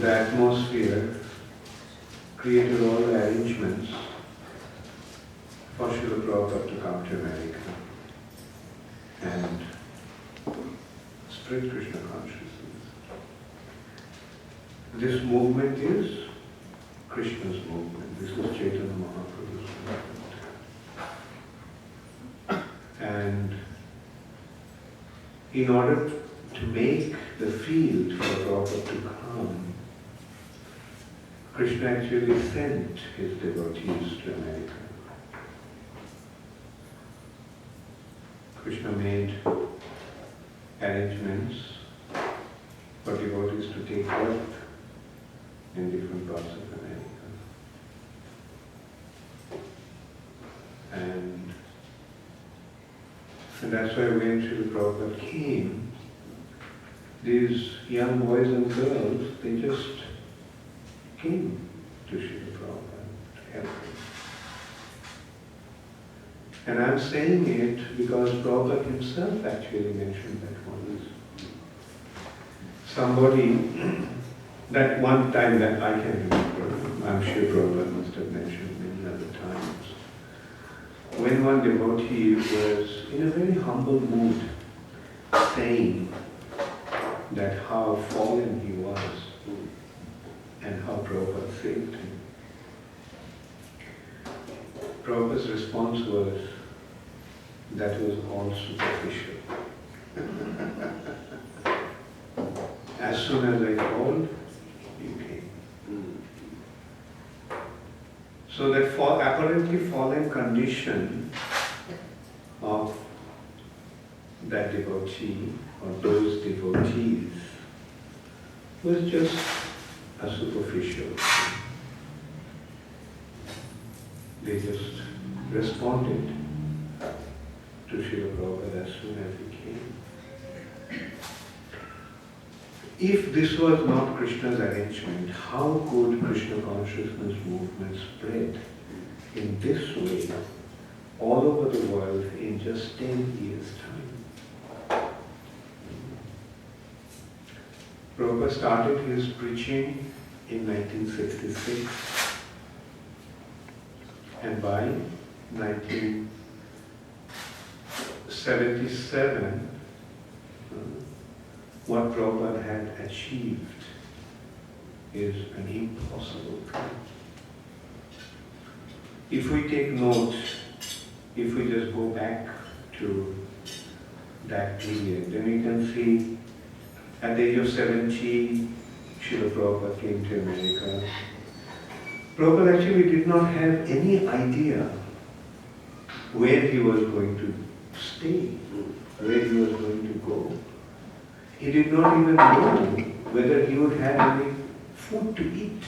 the atmosphere created all the arrangements for Srila Prabhupada to come to America and spread Krishna consciousness. This movement is Krishna's movement. This is Chaitanya Mahaprabhu's movement. And in order to make the field for Prabhupada to come, Krishna actually sent his devotees to America. Krishna made arrangements for devotees to take birth in different parts of America. And that's why when Srila Prabhupada came, these young boys and girls, they just came to Srila Prabhupada to help him. And I'm saying it because Prabhupada himself actually mentioned that once. Somebody, that one time that I can remember, I'm sure Prabhupada must have mentioned many other times, when one devotee was in a very humble mood, saying that how fallen he was and how Prabhupada saved him. Prabhupada's response was, that was all superficial. As soon as I called, you came. So that apparently fallen condition of that devotee or those devotees was just a superficial thing. They just responded to Srila Prabhupada as soon as he came. If this was not Krishna's arrangement, how could Krishna consciousness movement spread in this way all over the world in just 10 years' time? Prabhupada started his preaching in 1966, and by 1977, what Prabhupada had achieved is an impossible thing. If we take note, if we just go back to that period, then we can see at the age of 70, Srila Prabhupada came to America. Prabhupada actually did not have any idea where he was going to stay, where he was going to go. He did not even know whether he would have any food to eat.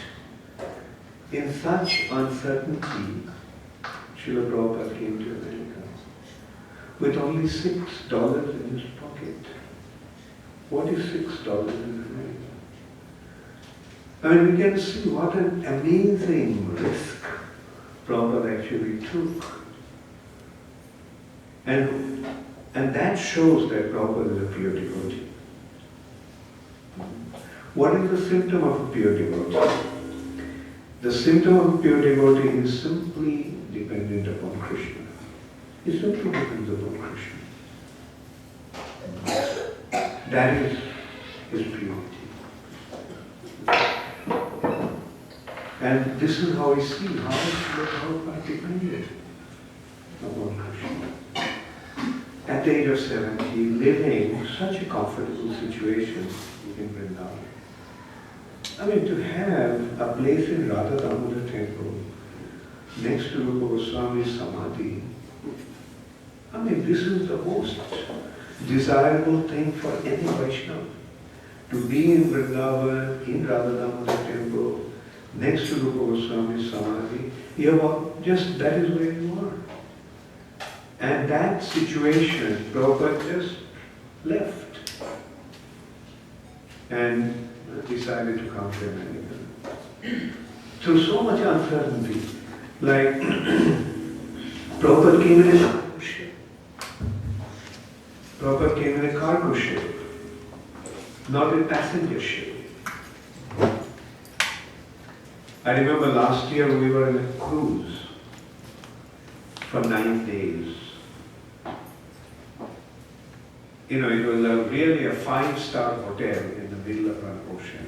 In such uncertainty, Srila Prabhupada came to America with only $6 in his pocket. What is $6 in America? I mean, we can see what an amazing risk Prabhupada actually took. And that shows that Prabhupada is a pure devotee. What is the symptom of a pure devotee? The symptom of a pure devotee is simply dependent upon Krishna. He simply depends upon Krishna. That is his purity. And this is how we see how Prabhupada depended upon Krishna. At the age of 70, living such a comfortable situation in Vrindavan. I mean, to have a place in Radha Damodar temple next to Rupa Goswami's Samadhi, I mean, this is the most desirable thing for any Vaishnava. To be in Vrindavan, in Radha Damodar temple, next to Rupa Goswami's Samadhi, just that is where you are. And that situation, Prabhupada just left and decided to come to America. Through so much uncertainty, like Prabhupada came in a cargo ship. Prabhupada came in a cargo ship, not a passenger ship. I remember last year we were in a cruise for 9 days. You know, it was really a 5-star hotel in the middle of an ocean.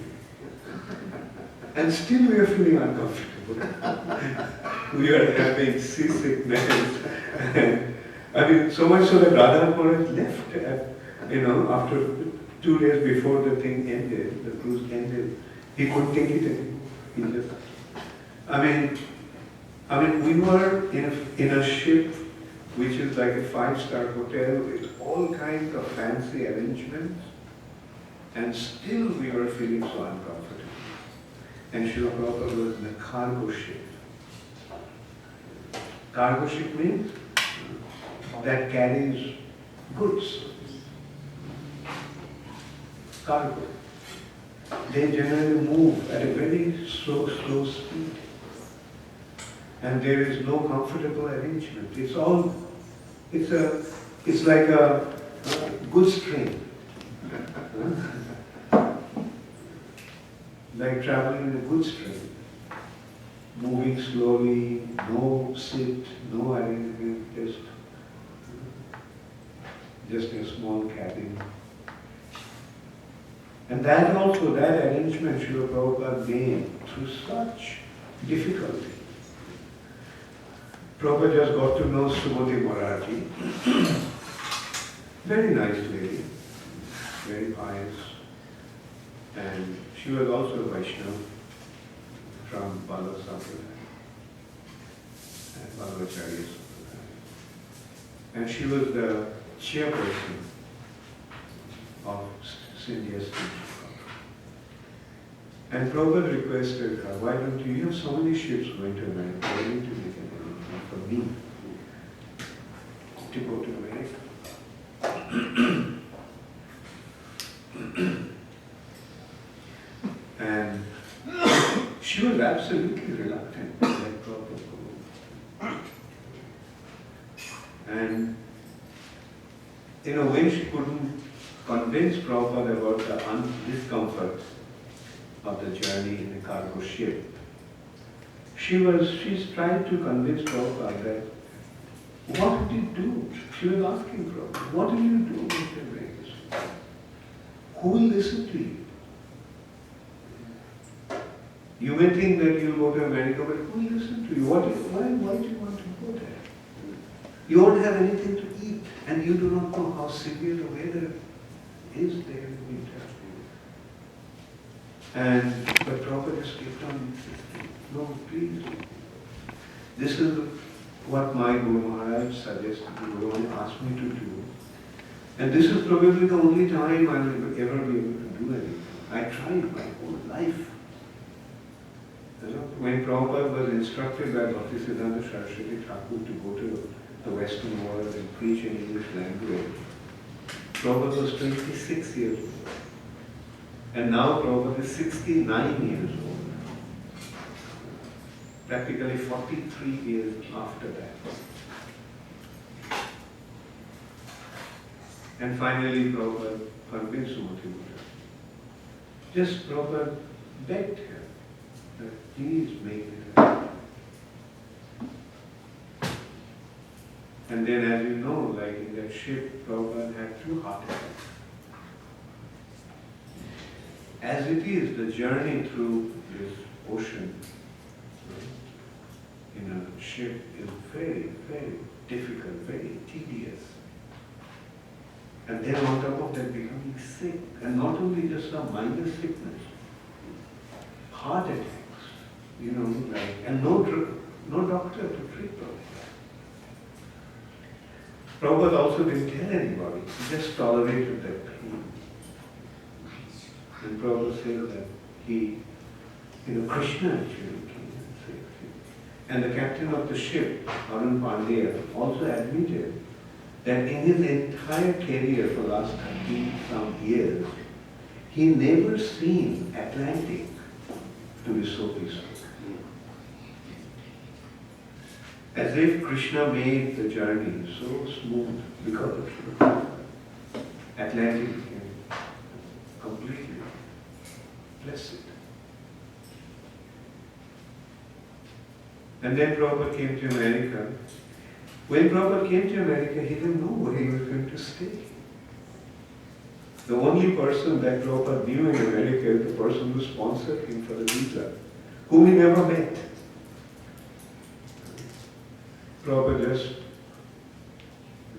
And still we were feeling uncomfortable. We were having seasickness. I mean, so much so that Radha Maharaj left, after 2 days before the thing ended, the cruise ended. He couldn't take it anymore. He just, I mean, we were in a ship which is like a 5-star hotel with all kinds of fancy arrangements, and still we were feeling so uncomfortable. And Srila Prabhupada was in a cargo ship. Cargo ship means that carries goods. Cargo. They generally move at a very slow speed. And there is no comfortable arrangement. It's like a goods train. Like traveling in a goods train. Moving slowly, no sit, no arrangement, just a small cabin. And that arrangement Srila Prabhupada made through such difficulty. Prabhupada just got to know Srimati Marathi. Very nice lady, very pious. And she was also a Vaishnava from Bangla and Bhakti Charu Swami. And she was the chairperson of Sindhu. And Prabhupada requested her, why don't you have so many ships going to America, why don't you make an arrangement for me to go to America? And she was absolutely reluctant to let Prabhupada go. And when she couldn't convince Prabhupada about the discomfort of the journey in a cargo ship, she's trying to convince Prabhupada that, what did you do? She was asking Prabhupada, what did you do with the race? Who will listen to you? You may think that you'll go to America, but who will listen to you? Why do you want to go there? You won't have anything to eat, and you do not know how severe the weather is there in winter. But Prabhupada just kept on insisting, no, please. This is what my Guru Maharaj suggested, Guru Maharaj asked me to do. And this is probably the only time I will ever be able to do anything. I tried my whole life. When Prabhupada was instructed by Bhakti Saraswati Thakur to go to the Western world and preach in English language, Prabhupada was 26 years old. And now Prabhupada is 69 years old. Practically 43 years after that. And finally Prabhupada convinced Srimati Mara. Just Prabhupada begged her that please make it happen. And then, as you know, like in that ship, Prabhupada had 2 heart attacks. As it is, the journey through this ocean in a ship is very, very difficult, very tedious. And then on top of that, becoming sick, and not only just a minor sickness, heart attacks, and no doctor to treat Prabhupada. Prabhupada also didn't tell anybody, he just tolerated that pain. And Prabhupada said that Krishna actually came and saved him. And the captain of the ship, Arun Pandya, also admitted that in his entire career for the last 30-some years, he never seen Atlantic to be so peaceful. As if Krishna made the journey so smooth because of him. Atlantic became completely blessed. And then Prabhupada came to America. When Prabhupada came to America, he didn't know where he was going to stay. The only person that Prabhupada knew in America is the person who sponsored him for the visa, whom he never met. Prabhupada just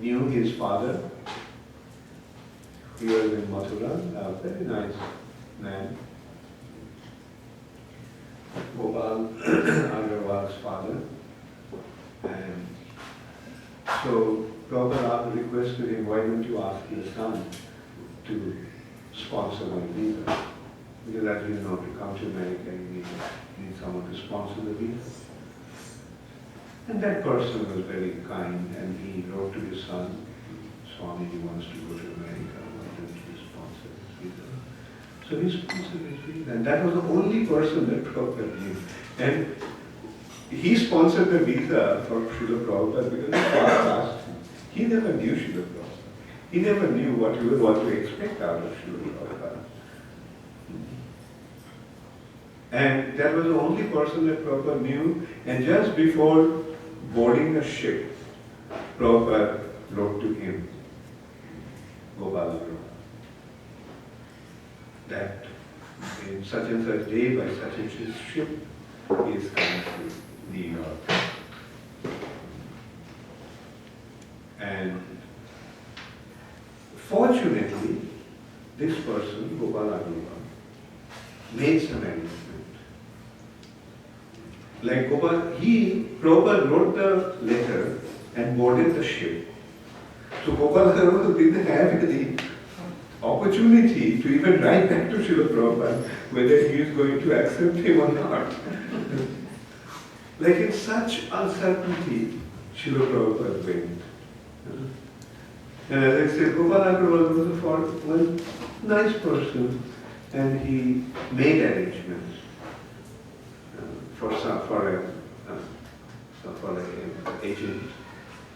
knew his father. He was in Mathura, a very nice man. Gopal Agarwal's father. And so Prabhupada requested him, why don't you ask your son to sponsor my visa? Because as you know, to come to America, you need someone to sponsor the visa. And that person was very kind, and he wrote to his son, Swami, he wants to go to America, why don't you sponsor his visa? So he sponsored his visa, and that was the only person that Prabhupada knew. And he sponsored the visa for Srila Prabhupada because his father asked him. He never knew Srila Prabhupada. He never knew what to expect out of Srila Prabhupada. And that was the only person that Prabhupada knew. And just before boarding the ship, Prabhupada wrote to him, Gopal, that in such and such day by such and such ship, he is coming to New York. And fortunately, this person, Gopal Agarwal, made some arrangement. Like Gopal, Prabhupada wrote the letter and boarded the ship. So Gopal Agarwal didn't have the opportunity to even write back to Srila Prabhupada whether he is going to accept him or not. Like in such uncertainty, Srila Prabhupada went. And as I said, Gopal Agarwal was one nice person, and he made arrangements for an agent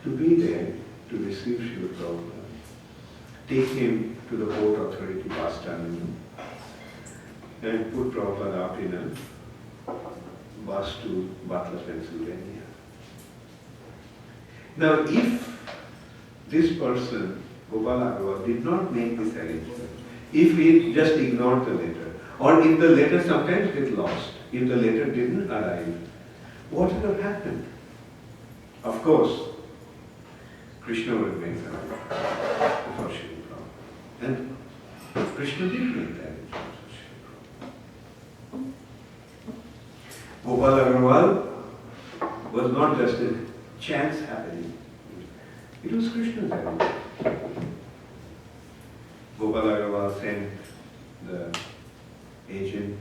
to be there to receive Srila Prabhupada, take him to the Port Authority bus terminal, and put Prabhupada up in a bus to Butler, Pennsylvania. Now, if this person, Gopal Agarwal, did not make this arrangement, if he just ignored the letter, or if the letter sometimes get lost, if the letter didn't arrive, what would have happened? Of course, Krishna would make the arrangement for Srila Prabhupada. And Krishna did make the arrangement for Srila Prabhupada. Gopal Agarwal was not just a chance happening. It was Krishna's arrangement. Gopal Agarwal sent the agent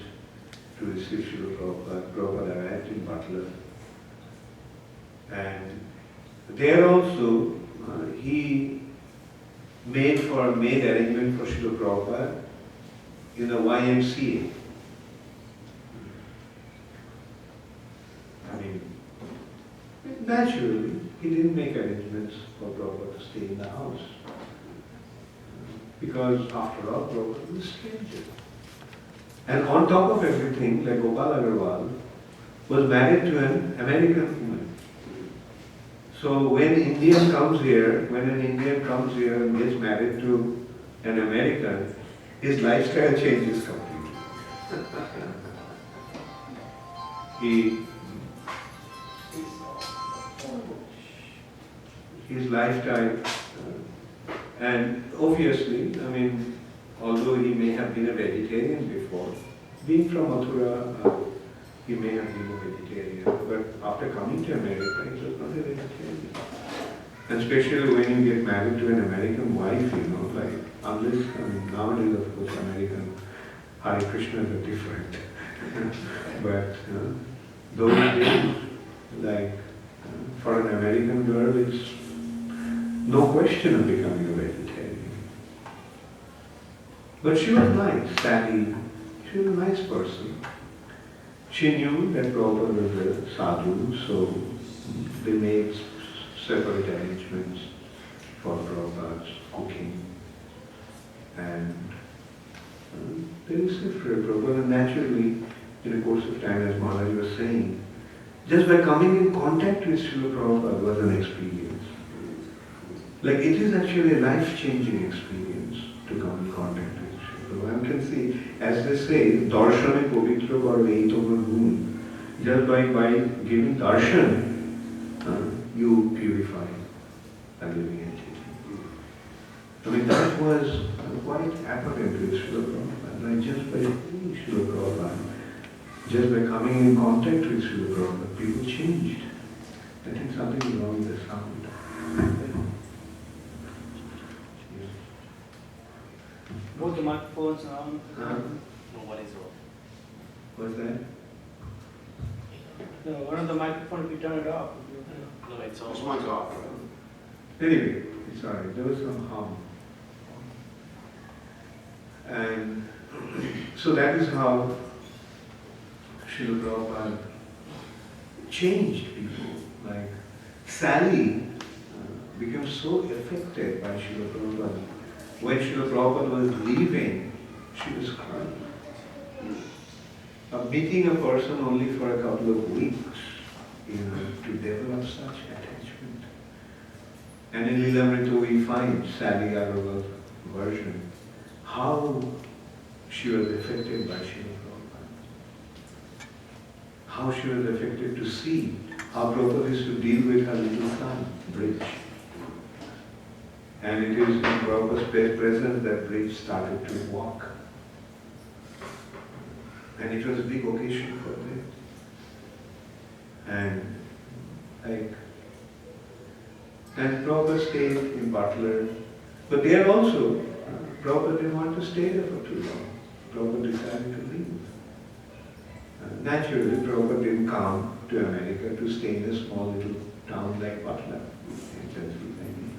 to receive Srila Prabhupada. Prabhupada arrived in Butler. And there also, he made arrangement for Srila Prabhupada in the YMCA. I mean, naturally, he didn't make arrangements for Prabhupada to stay in the house. Because after all, Prabhupada was a stranger. And on top of everything, like Gopal Agarwal was married to an American woman. So when an Indian comes here and gets married to an American, his lifestyle changes completely. His lifestyle, and obviously, I mean, although he may have been a vegetarian before, being from Mathura, he may have been a vegetarian, but after coming to America, he was not a vegetarian. And especially when you get married to an American wife, like, unless, I mean, nowadays, of course, American Hare Krishnas are different. But those days, like, for an American girl, it's no question of becoming a vegetarian. But she was nice, Sally. She was a nice person. She knew that Prabhupada was a sadhu, so they made separate arrangements for Prabhupada's cooking. And they received Prabhupada. And naturally, in the course of time, as Maharaja was saying, Just by coming in contact with Srila Prabhupada was an experience. Like it is actually a life-changing experience to come in contact with Srila Prabhupada. One can see, as they say, darshane povitra varveitoma gun. Just by giving darshan, you purify a living entity. I mean, that was quite apparent with Srila Prabhupada. Like just by Srila Prabhupada, just by coming in contact with Srila Prabhupada, people changed. I think something is wrong with the sound. Both the microphones are on. Nobody's off. What's that? No, one of the microphones, if you turn it off. No, it's off. This one's off. Anyway, it's alright, there was some harm. And so that is how Srila Prabhupada changed people. Like Sally became so affected by Srila Prabhupada. When Srila Prabhupada was leaving, she was crying. Meeting a person only for a couple of weeks, to develop such attachment. And in Lilamrita we find Sally Agrawal's version, how she was affected by Srila Prabhupada. How she was affected to see how Prabhupada used to deal with her little son, Bridge. And it is in Prabhupada's presence that Bridge started to walk. And it was a big occasion for them. And Prabhupada stayed in Butler. But there also, Prabhupada didn't want to stay there for too long. Prabhupada decided to leave. Naturally, Prabhupada didn't come to America to stay in a small little town like Butler in Pennsylvania.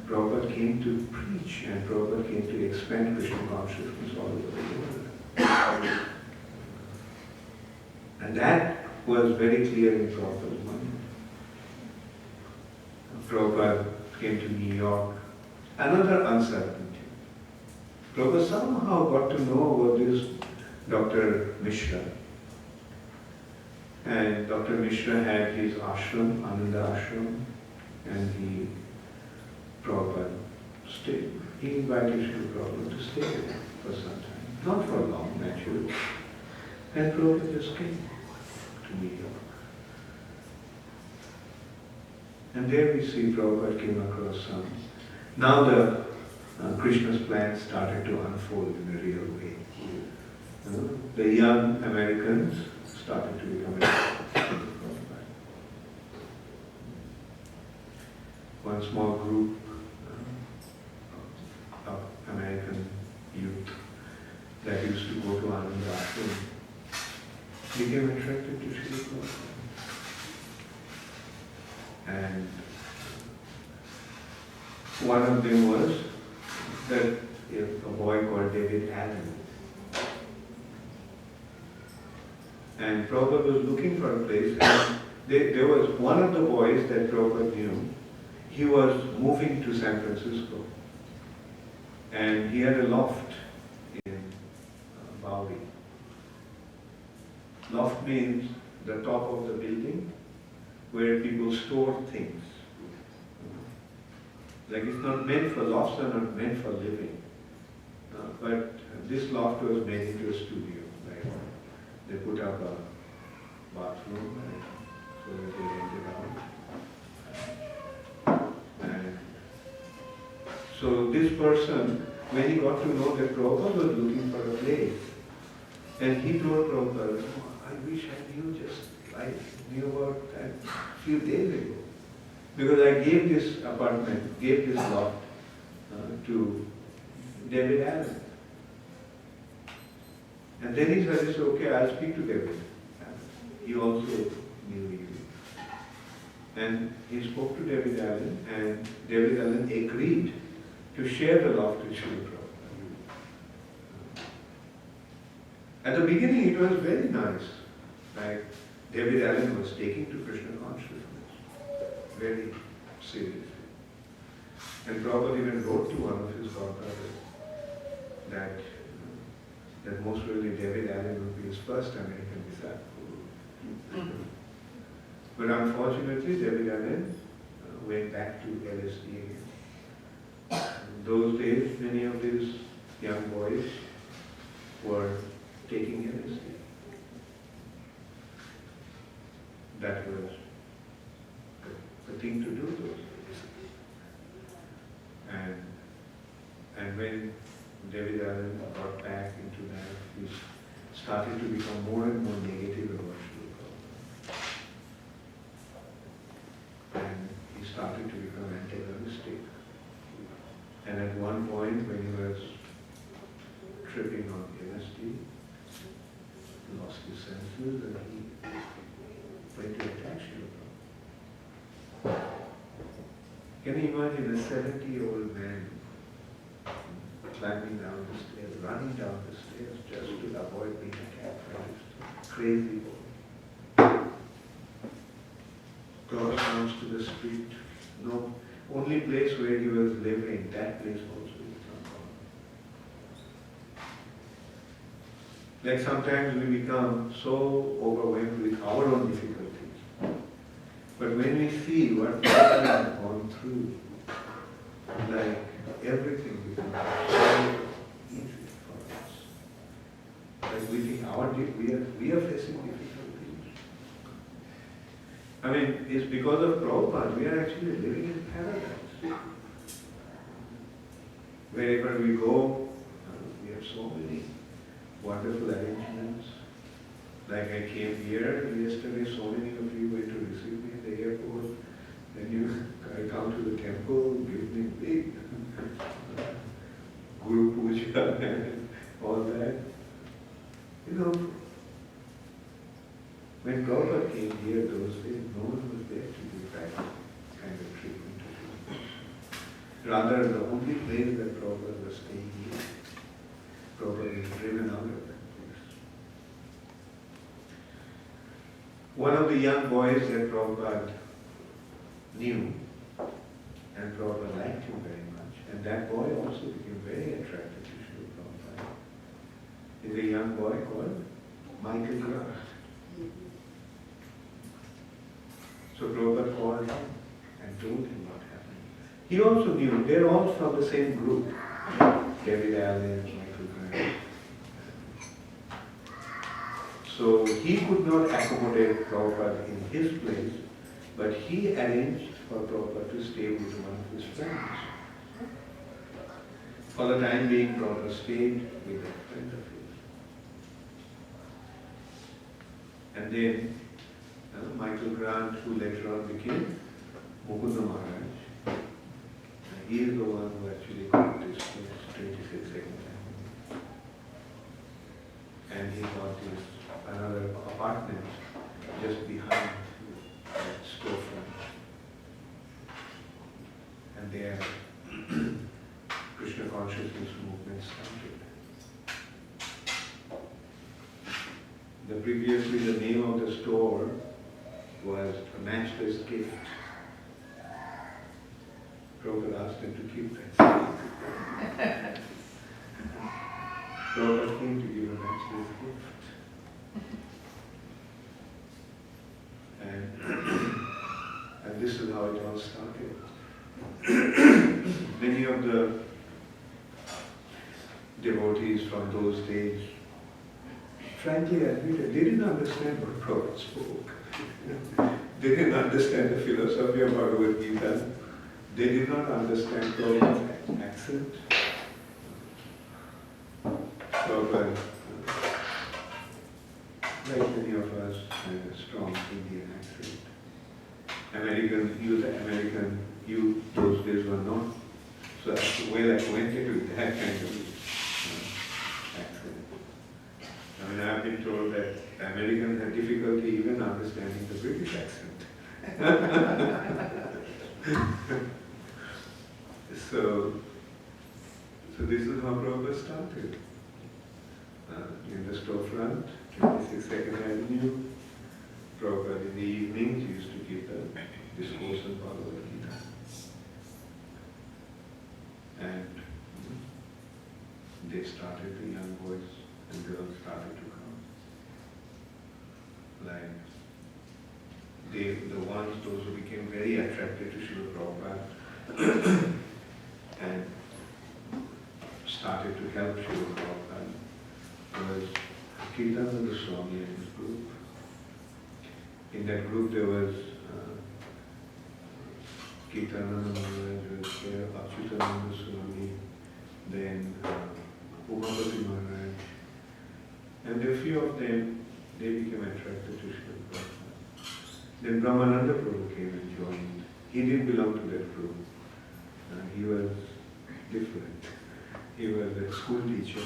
Prabhupada came to preach and Prabhupada came to expand Krishna consciousness all over the world. And that was very clear in Prabhupada's mind. Prabhupada came to New York. Another uncertainty. Prabhupada somehow got to know about this Dr. Mishra. And Dr. Mishra had his ashram, Ananda ashram, and Prabhupada stayed. He invited Srila Prabhupada to stay there for some time. Not for long, naturally. And Prabhupada just came to New York. And there we see Prabhupada came across some. Now the Krishna's plan started to unfold in a real way. The young Americans started to become Prabhupada. One small group of American youth that used to go to Ananda Ashram became attracted to Srila Prabhupada. And one of them was that a boy called David Allen. And Prabhupada was looking for a place, and there was one of the boys that Prabhupada knew. He was moving to San Francisco, and he had a loft in Bowery. Loft means the top of the building where people store things. Like it's not meant for, lofts are not meant for living. But this loft was made into a studio. Like they put up a bathroom and so that they rent it out. And so this person, when he got to know that Prabhupada was looking for a place, and he told Prabhupada, "Oh, I wish I knew about that a few days ago. Because I gave this apartment, gave this loft to David Allen." And then he said, "Okay, I'll speak to David." He also knew you. And he spoke to David Allen, and David Allen agreed to share the loft with Srila Prabhupada. At the beginning it was very nice. Like David Allen was taking to Krishna consciousness very seriously. And Prabhupada even wrote to one of his godbrothers that most really David Allen would be his first American disciple. But unfortunately, David Allen went back to LSD again. In those days, many of these young boys were taking LSD. That was the thing to do those days. And when David Allen got back into that, he started to become more and more negative about Srila Prabhupada. And he started to become antagonistic. And at one point when he was tripping on LSD, he lost his senses and he went to attack Srila Prabhupada. Can you imagine a 70-year-old man climbing down the stairs, running down the stairs just to avoid being attacked by this crazy boy? Cross comes to the street. No, only place where he was living, that place also is not gone. Like sometimes we become so overwhelmed with our own difficulties. But when we see what people have gone through, like everything becomes so easy for us. Like we think we are facing difficulties. I mean, it's because of Prabhupada, we are actually living in paradise. Wherever we go, we have so many wonderful arrangements. Like I came here yesterday, so many of you went to receive me at the airport. Then I come to the temple, give me big Guru Puja and all that. You know, when Prabhupada came here those days, no one was there to do that kind of treatment. Rather, the only place that Prabhupada was staying here, Prabhupada was driven out of that place. One of the young boys that Prabhupada knew, and Prabhupada liked him very much, and that boy also became very attracted to Srila Prabhupada, is a young boy called Michael Grant. So Prabhupada called him and told him what happened. He also knew, they're all from the same group, David Allen, Michael Grant. So he could not accommodate Prabhupada in his place, but he arranged for Prabhupada to stay with one of his friends. For the time being, Prabhupada stayed with a friend of his. And then Michael Grant, who later on became Mukunda Maharaj, he is the one who actually got this place, 26 Avenue. And he got this another apartment just behind that storefront. And there Krishna consciousness movement started. Previously the name of the store was a matchless gift. Prabhupada asked him to keep that. Prabhupada came to give a matchless gift. And this is how it all started. Many of the devotees from those days frankly admitted they didn't understand what Prabhupada spoke. They didn't understand the philosophy of Bhagavad Gita. They did not understand Prabhupada's accent. Prabhupada, like many of us, had a strong Indian accent. You those days were not so well acquainted with that kind of accent. I mean, I have been told that Americans have difficulty even understanding the British accent. So this is how Prabhupada started. In the storefront, 22nd Avenue, Prabhupada in the evenings used to give the discourse on Bhagavad Gita. And they started, the young boys and girls started to come. Like those who became very attracted to Srila Prabhupada and started to help Srila Prabhupada was Charan Swami and his group. In that group there was Charan Maharaja was there, Achyutananda Swami, then Umapati Maharaj, and a few of them, they became attracted to Srila Prabhupada. Then Brahmananda Prabhu came and joined. He didn't belong to that group. He was different. He was a school teacher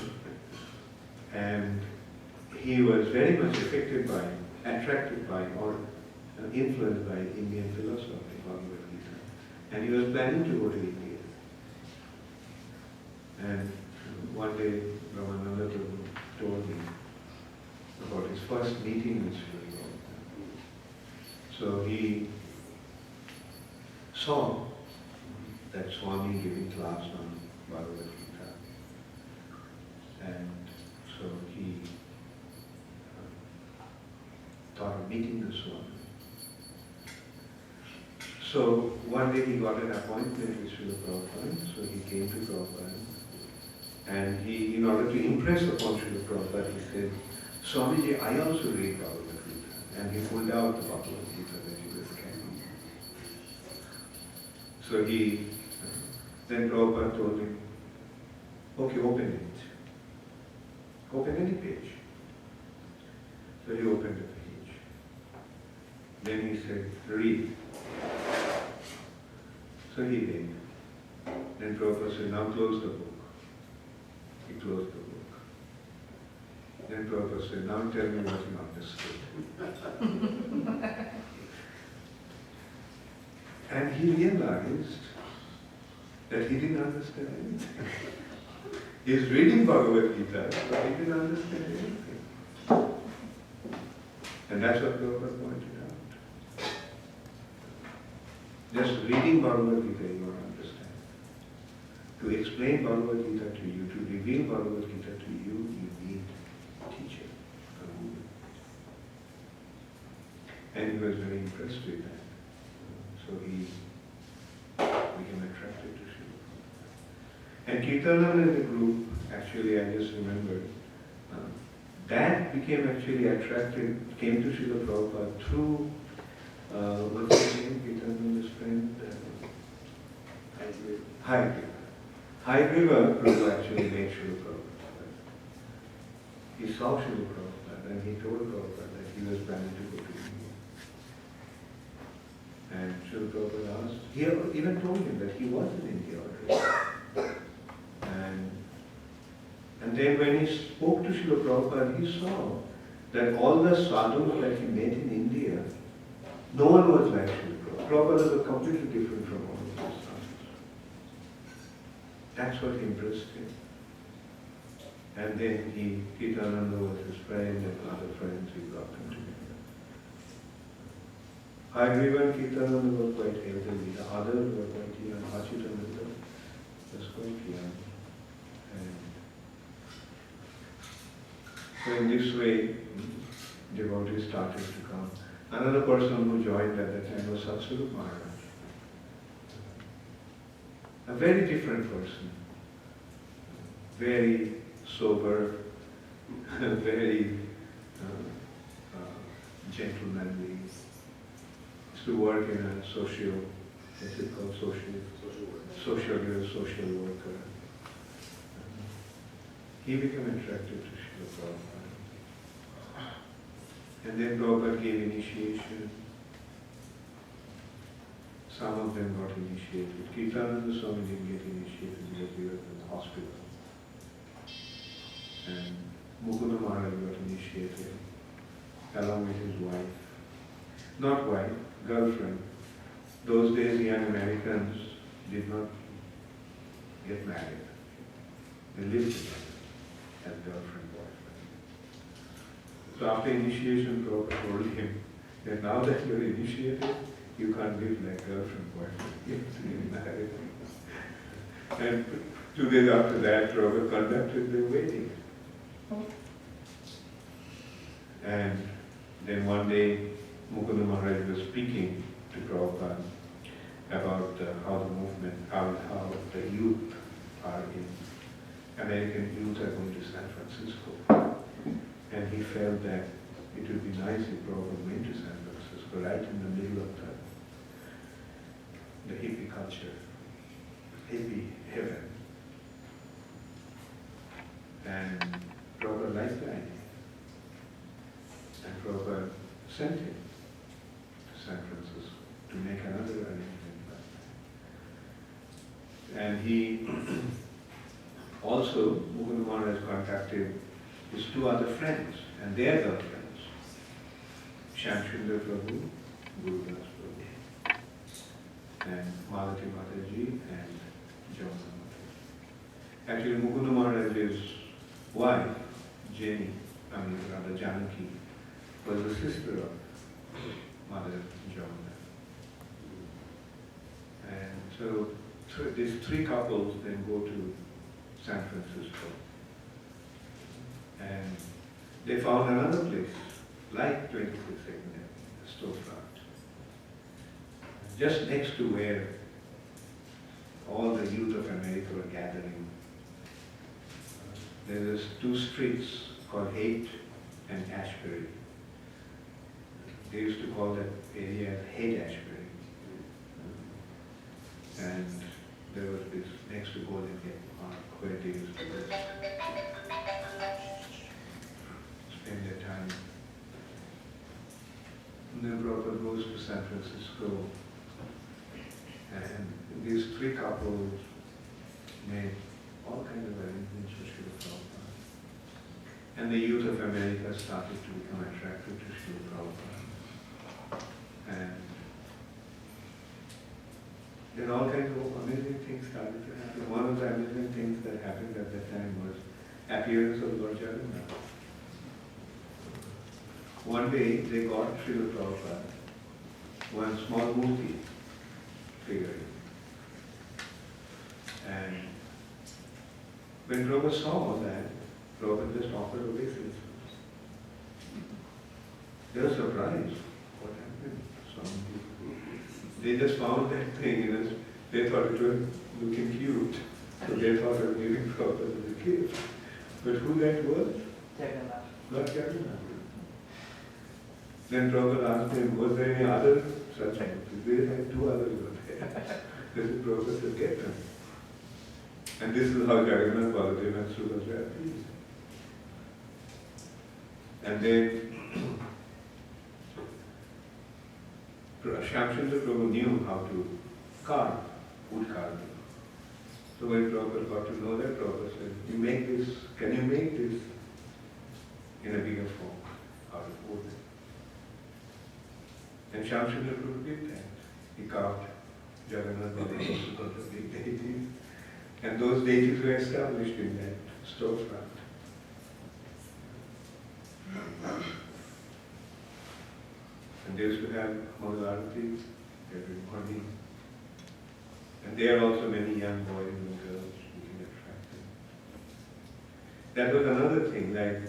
and he was very much affected by, attracted by or influenced by Indian philosophy, Bhagavad Gita. And he was planning to go to India. And one day Brahmananda Prabhu told me about his first meeting with Srila Prabhupada. So he saw that Swami giving class on Bhagavad Gita. And so he thought of meeting the Swami. So one day he got an appointment with Srila Prabhupada, so he came to Prabhupada. And he, in order to impress upon Srila Prabhupada, he said, Swamiji, I also read Bhagavad Gita. And he pulled out the Bhagavad Gita that he was carrying. So then Prabhupada told him, okay, open it. Open any page. So he opened the page. Then he said, read. So he did. Then Prabhupada said, now close the book. He closed the book. Then Prabhupada said, now tell me what you understood. And he realized that he didn't understand anything. He's reading Bhagavad Gita, but he didn't understand anything. And that's what Prabhupada pointed out. Just reading Bhagavad Gita you won't understand. To explain Bhagavad Gita to you, to reveal Bhagavad Gita to you, you need a teacher, a guru. And he was very impressed with that. So he became attracted to Srila Prabhupada. And Kirtanan and the group, actually I just remembered, that became actually attracted, came to Srila Prabhupada through, what's his name, Kirtanan's friend? High Kripa Prabhu actually made Srila Prabhupada. He saw Srila Prabhupada and he told Prabhupada that he was planning to go to India. And Srila Prabhupada asked, he even told him that he was in India already. And then when he spoke to Srila Prabhupada, he saw that all the sadhus that he met in India, no one was like Srila Prabhupada. Prabhupada was completely different from all of those sadhus. That's what impressed him. And then Kirtananda was his friend and other friends, he brought them together. Hagriva and Kirtananda were quite elderly, the others were quite young. Achyutananda was quite young. And so in this way, devotees started to come. Another person who joined at that time was Satsarup Maharaj. A very different person. Very sober, very gentlemanly. Used to work in a social worker. He became attracted to Srila Prabhupada. And then Prabhupada gave initiation. Some of them got initiated. Kirtananda Swami didn't get initiated because he was in the hospital. And Mukunda Maharaj got initiated along with his wife. Not wife, girlfriend. Those days young Americans did not get married. They lived together as girlfriend, boyfriend. So after initiation, Prabhupada told him that now that you are initiated, you can't live like girlfriend, boyfriend. You have to be married. And 2 days after that, Prabhupada conducted the wedding. And then one day, Mukunda Maharaj was speaking to Prabhupada about how the movement, how the youth are in, American youth are going to San Francisco. And he felt that it would be nice if Prabhupada went to San Francisco, right in the middle of the hippie culture, hippie heaven. And Prabhupada liked the idea. And Prabhupada sent him to San Francisco to make another arrangement. And he also, Mukunda Maharaj contacted his two other friends and their girlfriends, Shamsundar Prabhu, Gurudas Prabhu, and Malati Mataji and Jamuna Mataji. Actually, Mukunda Maharaj's wife, Janaki, was the sister of Mother Jamuna. And so these three couples then go to San Francisco. And they found another place, like 26th Avenue, a storefront, just next to where all the youth of America were gathering. There's two streets called 8th and Ashbury. They used to call that area Haight-Ashbury. And there was this next to Golden Gate Park where they used to spend their time. And then Prabhupada goes to San Francisco, and these three couples made all kinds of arrangements for Srila Prabhupada. And the youth of America started to become attracted to Srila Prabhupada. And then all kinds of amazing things started to happen. One of the amazing things that happened at that time was appearance of Lord Jagannath. One day they got Srila Prabhupada one small murti figurine. And when Prabhupada saw that, Prabhupada just offered obeisance. They were surprised. What happened? They just found that thing, they thought it was looking cute. So they thought of giving Prabhupada as a gift. But who that was? Jagannath. Lord Jagannath. Then Prabhupada asked him, was there any other such thing? They had two others were there. Then Prabhupada said, get them. And this is how Jagannath, Baladeva and Subhadra appeared. And then Shamsundar Prabhu knew how to carve, wood carving. So when Prabhupada got to know that, Prabhupada said, can you make this in a bigger form out of wood? And Shamsundar Prabhu did that. He carved Jagannath, Baladeva, Subhadra, big deities. And those deities were established in that storefront. And they used to have Mangalarati every morning. And there are also many young boys and girls looking attractive. That was another thing, like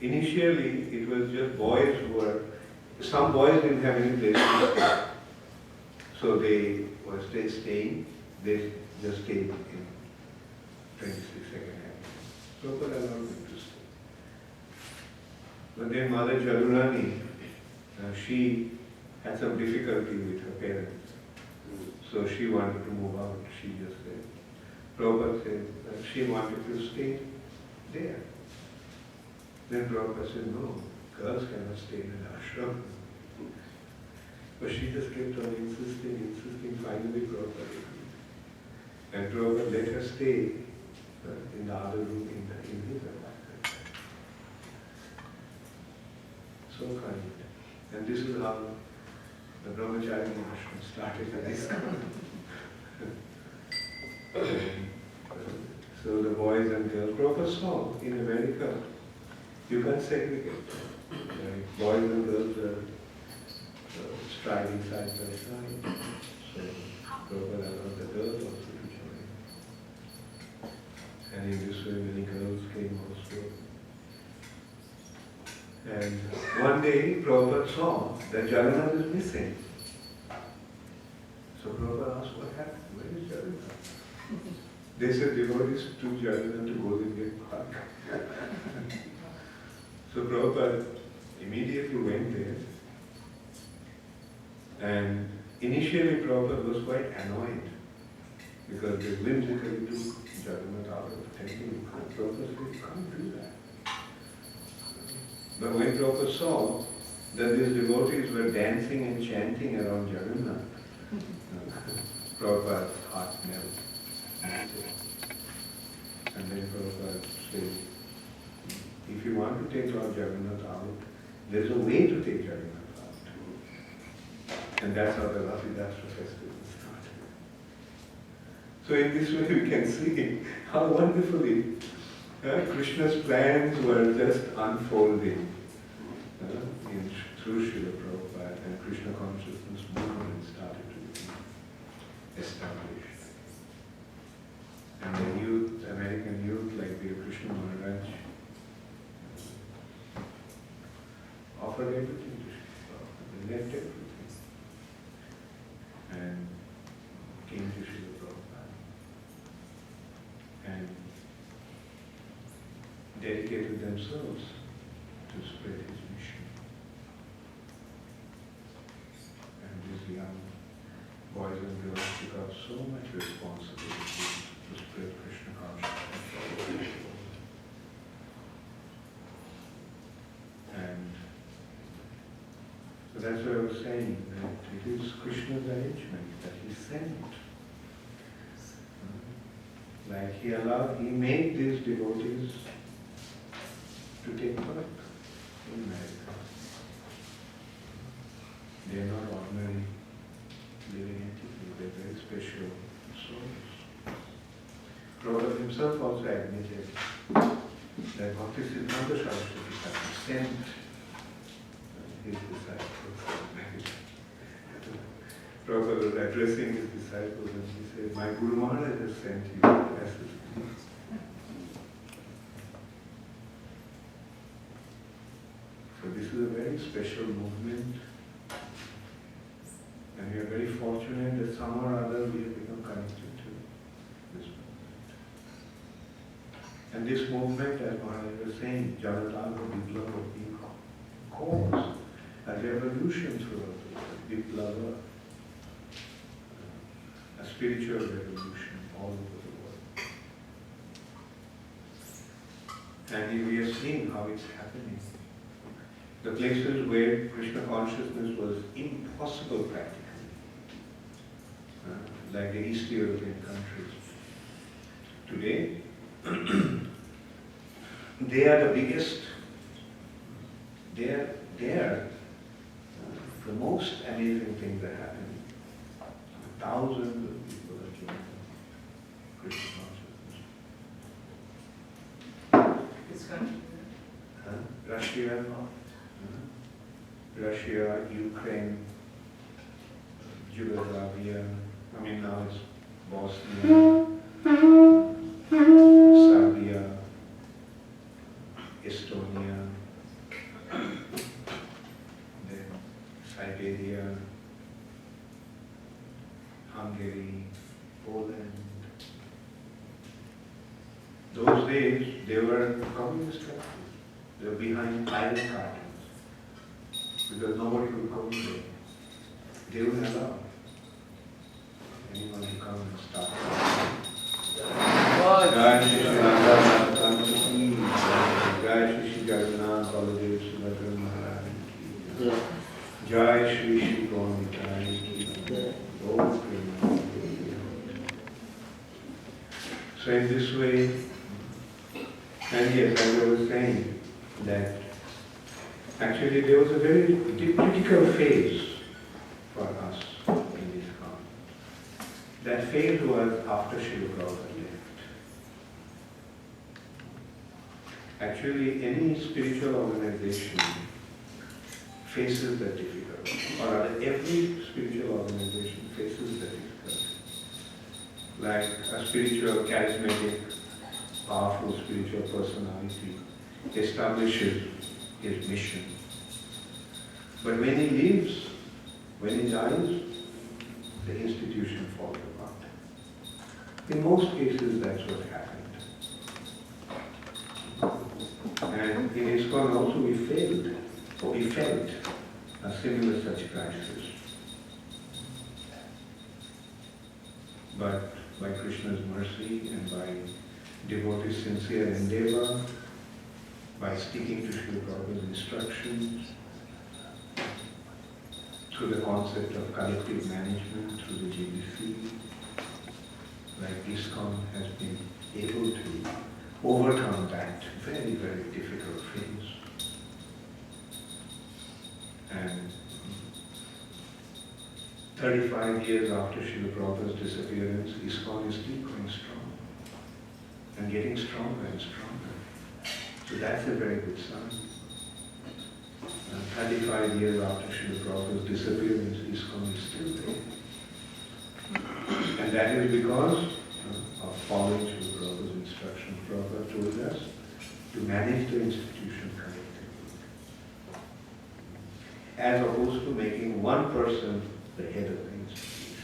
initially it was just boys who were, some boys didn't have any place to stay. So they were staying, they just stayed in 26th Avenue. So for a lot of interest. But then Mother Jalurani, she had some difficulty with her parents. So she wanted to move out, she just said. Prabhupada said that she wanted to stay there. Then Prabhupada said, no, girls cannot stay in an ashram. But she just kept on insisting, finally Prabhupada agreed. And Prabhupada let her stay in the other room in his apartment. So kind. And this is how the Brahmachari ashram started at ISKCON. So the boys and girls, Prabhupada saw in America, you can't segregate. Like boys and girls are striding side by side. So Prabhupada allowed the girls also to join. And in this way many girls came also. And one day Prabhupada saw that Jagannath is missing. So Prabhupada asked, what happened? Where is Jagannath? They said devotees took Jagannath to Golden Park. So Prabhupada immediately went there. And initially Prabhupada was quite annoyed because they whimsically took Jagannath out of the temple. Prabhupada said, you can't do that. But when Prabhupada saw that these devotees were dancing and chanting around Jagannath, Prabhupada's heart melted. And then Prabhupada said, if you want to take Lord Jagannath out, there's a way to take Jagannath out. And that's how the Rathidastra festival started. So in this way we can see how wonderfully Krishna's plans were just unfolding through Srila Prabhupada, and Krishna consciousness movement started to be established. And the youth, American youth like the Krishna Maharaja, offered everything to Srila Prabhupada. They left everything and came to Srila Prabhupada and dedicated themselves to spread his mission. And these young boys and girls took up so much responsibility to spread Krishna consciousness all over the world. And so that's what I was saying, that it is Krishna's arrangement that he sent. Like he made these devotees to take birth in America. They are not ordinary living entities, they are very special souls. Prabhupada himself also admitted that Bhakti Siddhanta Saraswati sent his disciples. Prabhupada was addressing his disciples and he said, my Guru Maharaja has sent you as his students. So this is a very special movement, and we are very fortunate that somehow or other we have become connected to this movement. And this movement, as Maharaja was saying, Janatava Viplava, being caused a revolution throughout the world, Viplava, a spiritual revolution all over the world. And we are seeing how it's happening. The places where Krishna consciousness was impossible practically, like the East European countries. Today, they are the biggest, they are the most amazing things that happen. Thousands of people are joining Krishna consciousness. This country? Russia, Russia, Ukraine, Yugoslavia, now it's Bosnia, Serbia, Estonia, then Siberia, Hungary, Poland. Those days, they were communist countries. They were behind iron curtains because nobody could go in there. They wouldn't allow anyone to come and start. Jai Shri Radha Maharani, Jai Shri Jagannath Baladev Subhadra Maharani ki, Jai Shri Shri Gaunitai ki, Om Prema. So in this way, and yes, as I was saying, that actually there was a very critical phase for us in ISKCON. That phase was after Srila Prabhupada left. Actually, any spiritual organization faces the difficulty, or rather every spiritual organization faces the difficulty. Like a spiritual, charismatic, powerful spiritual personality establishes his mission. But when he leaves, when he dies, the institution falls apart. In most cases, that's what happened. And in ISKCON also we felt a similar such crisis. But by Krishna's mercy and by devotees' sincere endeavor, by sticking to Srila Prabhupada's instructions, through the concept of collective management, through the GBC, like ISKCON has been able to overcome that very, very difficult phase. And 35 years after Srila Prabhupada's disappearance, ISKCON is still going strong and getting stronger and stronger. So that's a very good sign. 35 years after Srila Prabhupada's disappearance, ISKCON is still there. And that is because of following Srila Prabhupada's instruction. Prabhupada told us to manage the institution collectively, as opposed to making one person the head of the institution.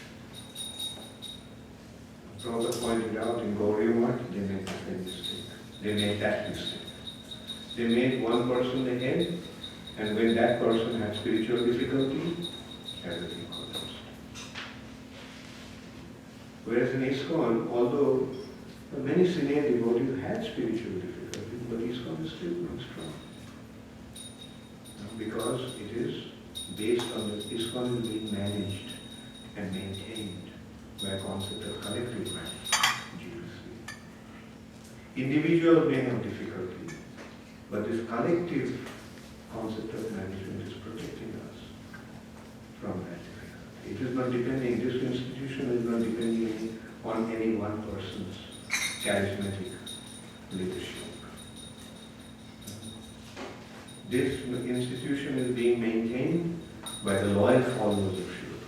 Prabhupada pointed out in Oriya, they made the same mistake. They made that mistake. They made one person the head, and when that person had spiritual difficulty, everything collapsed. Whereas in ISKCON, although many senior devotees had spiritual difficulty, but ISKCON is still going strong. Because it is based on the ISKCON is being managed and maintained by a concept of collective management. Individuals may have difficulty, but this collective concept of management is protecting us from that difficulty. It is not depending, this institution is not depending on any one person's charismatic leadership. This institution is being maintained by the loyal followers of Srila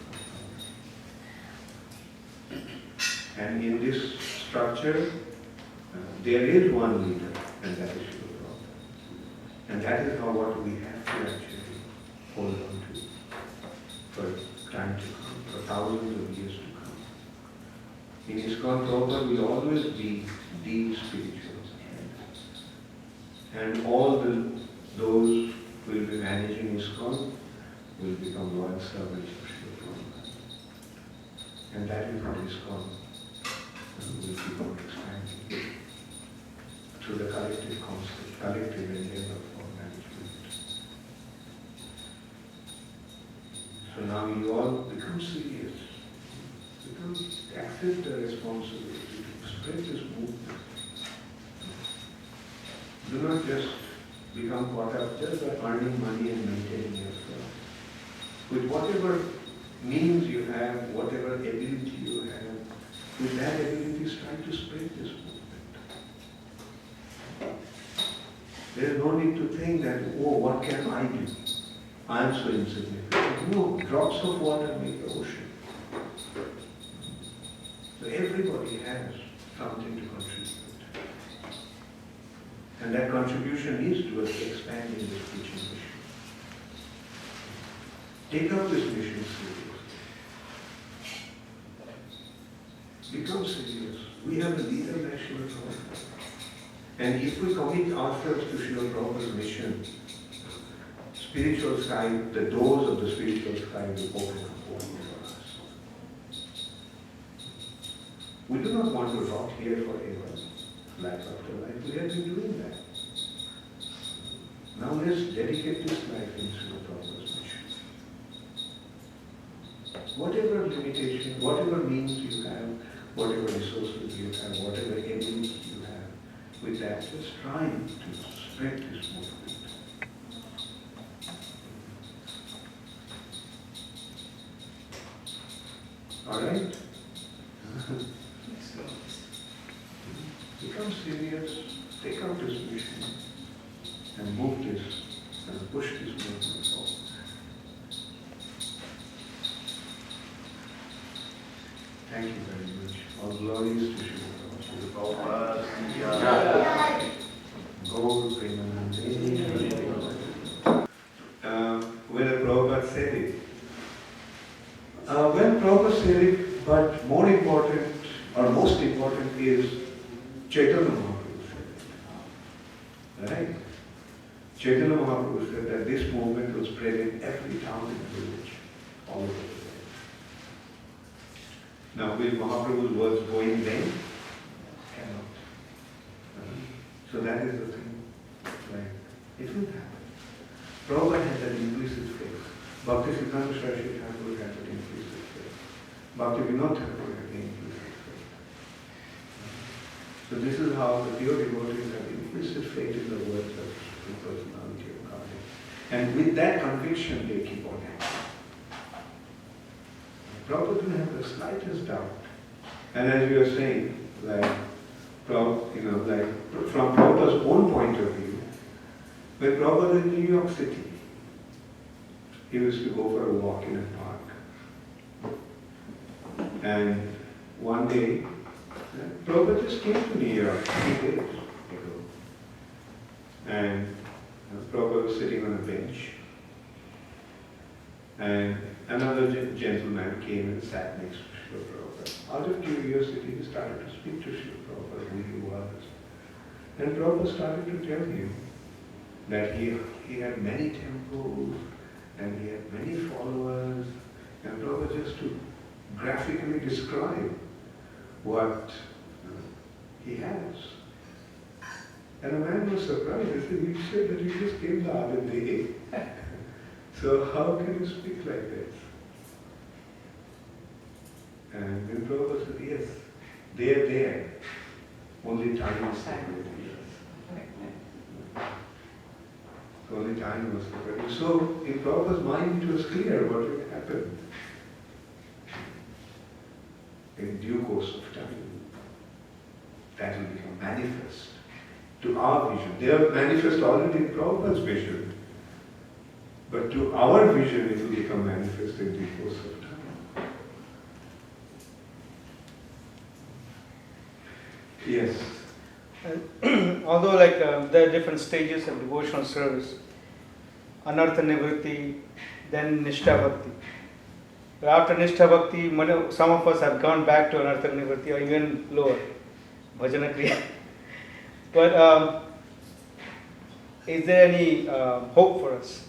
Prabhupada. And in this structure, there is one leader, and that is Srila Prabhupada. And that is how what we have to actually hold on to for time to come, for thousands of years to come. In ISKCON, Prabhupada will always be the spiritual head. And all those who will be managing ISKCON will become loyal servants of Srila Prabhupada. And that is what ISKCON will keep on expanding through the collective concept, collective endeavor for management. So now you all become serious. Accept the responsibility to spread this movement. Do not just become caught up just by earning money and maintaining yourself. With whatever means you have, whatever ability you have, with that ability try to spread this movement. There is no need to think that, oh, what can I do? I am so insignificant. No, drops of water make the ocean. So everybody has something to contribute. And that contribution is towards expanding this teaching mission. Take up this mission seriously. Become serious. We have a leader like Srila Prabhupada. And if we commit ourselves to Srila Prabhupada's mission, spiritual sky, the doors of the spiritual sky will open up for us. We do not want to rot here forever, life after life. We have been doing that. Now let's dedicate this life in Srila Prabhupada's mission. Whatever limitation, whatever means you have, whatever resources you have, whatever ability you have, with that just try to spread this movement. All right? Become serious, take out this mission and move this and push this movement forward. Thank you very much. All glories to Srila Prabhupada. Gaur Premanande. said it. Well, Prabhupada said it, but more important, or most important is Chaitanya Mahaprabhu said it. Right? Chaitanya Mahaprabhu said that this movement will spread in every town and village, all over the world. Now, will Mahaprabhu's words go in vain? Cannot. So that is the thing. Right? It will happen. Prabhupada had that implicit faith. Bhakti Siddhanta Saraswati Thakur had that implicit faith. Bhakti Vinod Thakur had the implicit faith. So this is how the pure devotees have implicit faith in the words of the personality of Godhead. And with that conviction, they keep on acting. Prabhupada didn't have the slightest doubt. And as we were saying, like from Prabhupada's own point of view, when Prabhupada was in New York City, he used to go for a walk in a park. And one day, Prabhupada just came to New York 3 days ago. And Prabhupada was sitting on a bench. And another gentleman came and sat next to Srila Prabhupada. Out of curiosity, he started to speak to Srila Prabhupada who he was. And Prabhupada started to tell him that he had many temples and he had many followers. And Prabhupada just to graphically describe what he has. And the man was surprised. He said, "You said that you just came the other day. So how can you speak like this?" And then Prabhupada said, "Yes, they are there. Only time is separating us." Only time was separating. So in Prabhupada's mind it was clear what would happen in due course of time. That will become manifest to our vision. They are manifest already in Prabhupada's vision. But to our vision, it will become manifest in due course of time. Yes. Although there are different stages of devotional service, Anartha Nivritti, then Nishtha Bhakti. But after Nishtha Bhakti, some of us have gone back to Anartha Nivritti or even lower, Bhajana Kriya. But is there any hope for us?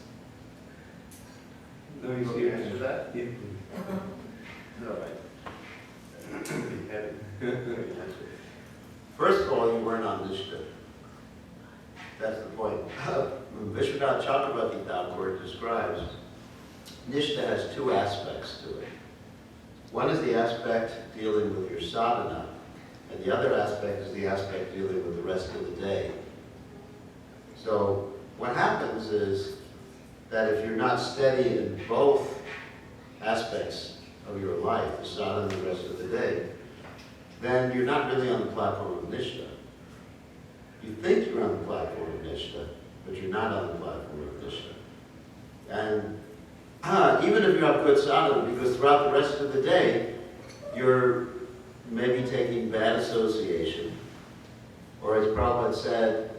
No, you Can see, you answer that? Yeah. No, right. First of all, you weren't on Nishtha. That's the point. Vishwanath Chakravarti Thakur describes Nishtha has two aspects to it. One is the aspect dealing with your sadhana, and the other aspect is the aspect dealing with the rest of the day. So what happens is that if you're not steady in both aspects of your life, the sadhana and the rest of the day, then you're not really on the platform of Nishtha. You think you're on the platform of Nishtha, but you're not on the platform of Nishtha. And even if you have good sadhana, because throughout the rest of the day, you're maybe taking bad association, or as Prabhupada said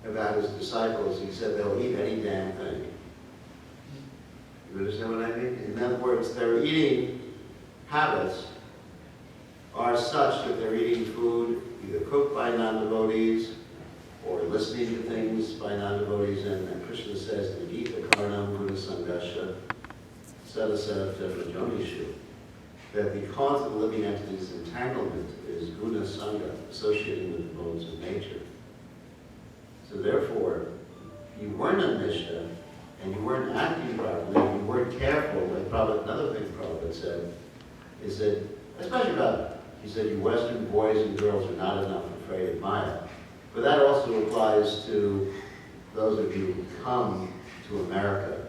about his disciples, he said they'll eat any damn thing. You understand what I mean? In other words, their eating habits are such that they're eating food either cooked by non-devotees or listening to things by non-devotees, and Krishna says to eat the Karuna Guna Sangasha Sadasana Jonishu, that the cause of the living entity's entanglement is Guna Sangha, associating with the modes of nature. So therefore, you weren't a Nishtha, and you weren't acting properly, and you weren't careful. Like Prabhupada, another thing Prabhupada said is that, especially about, he said, you Western boys and girls are not enough afraid of Maya. But that also applies to those of you who come to America.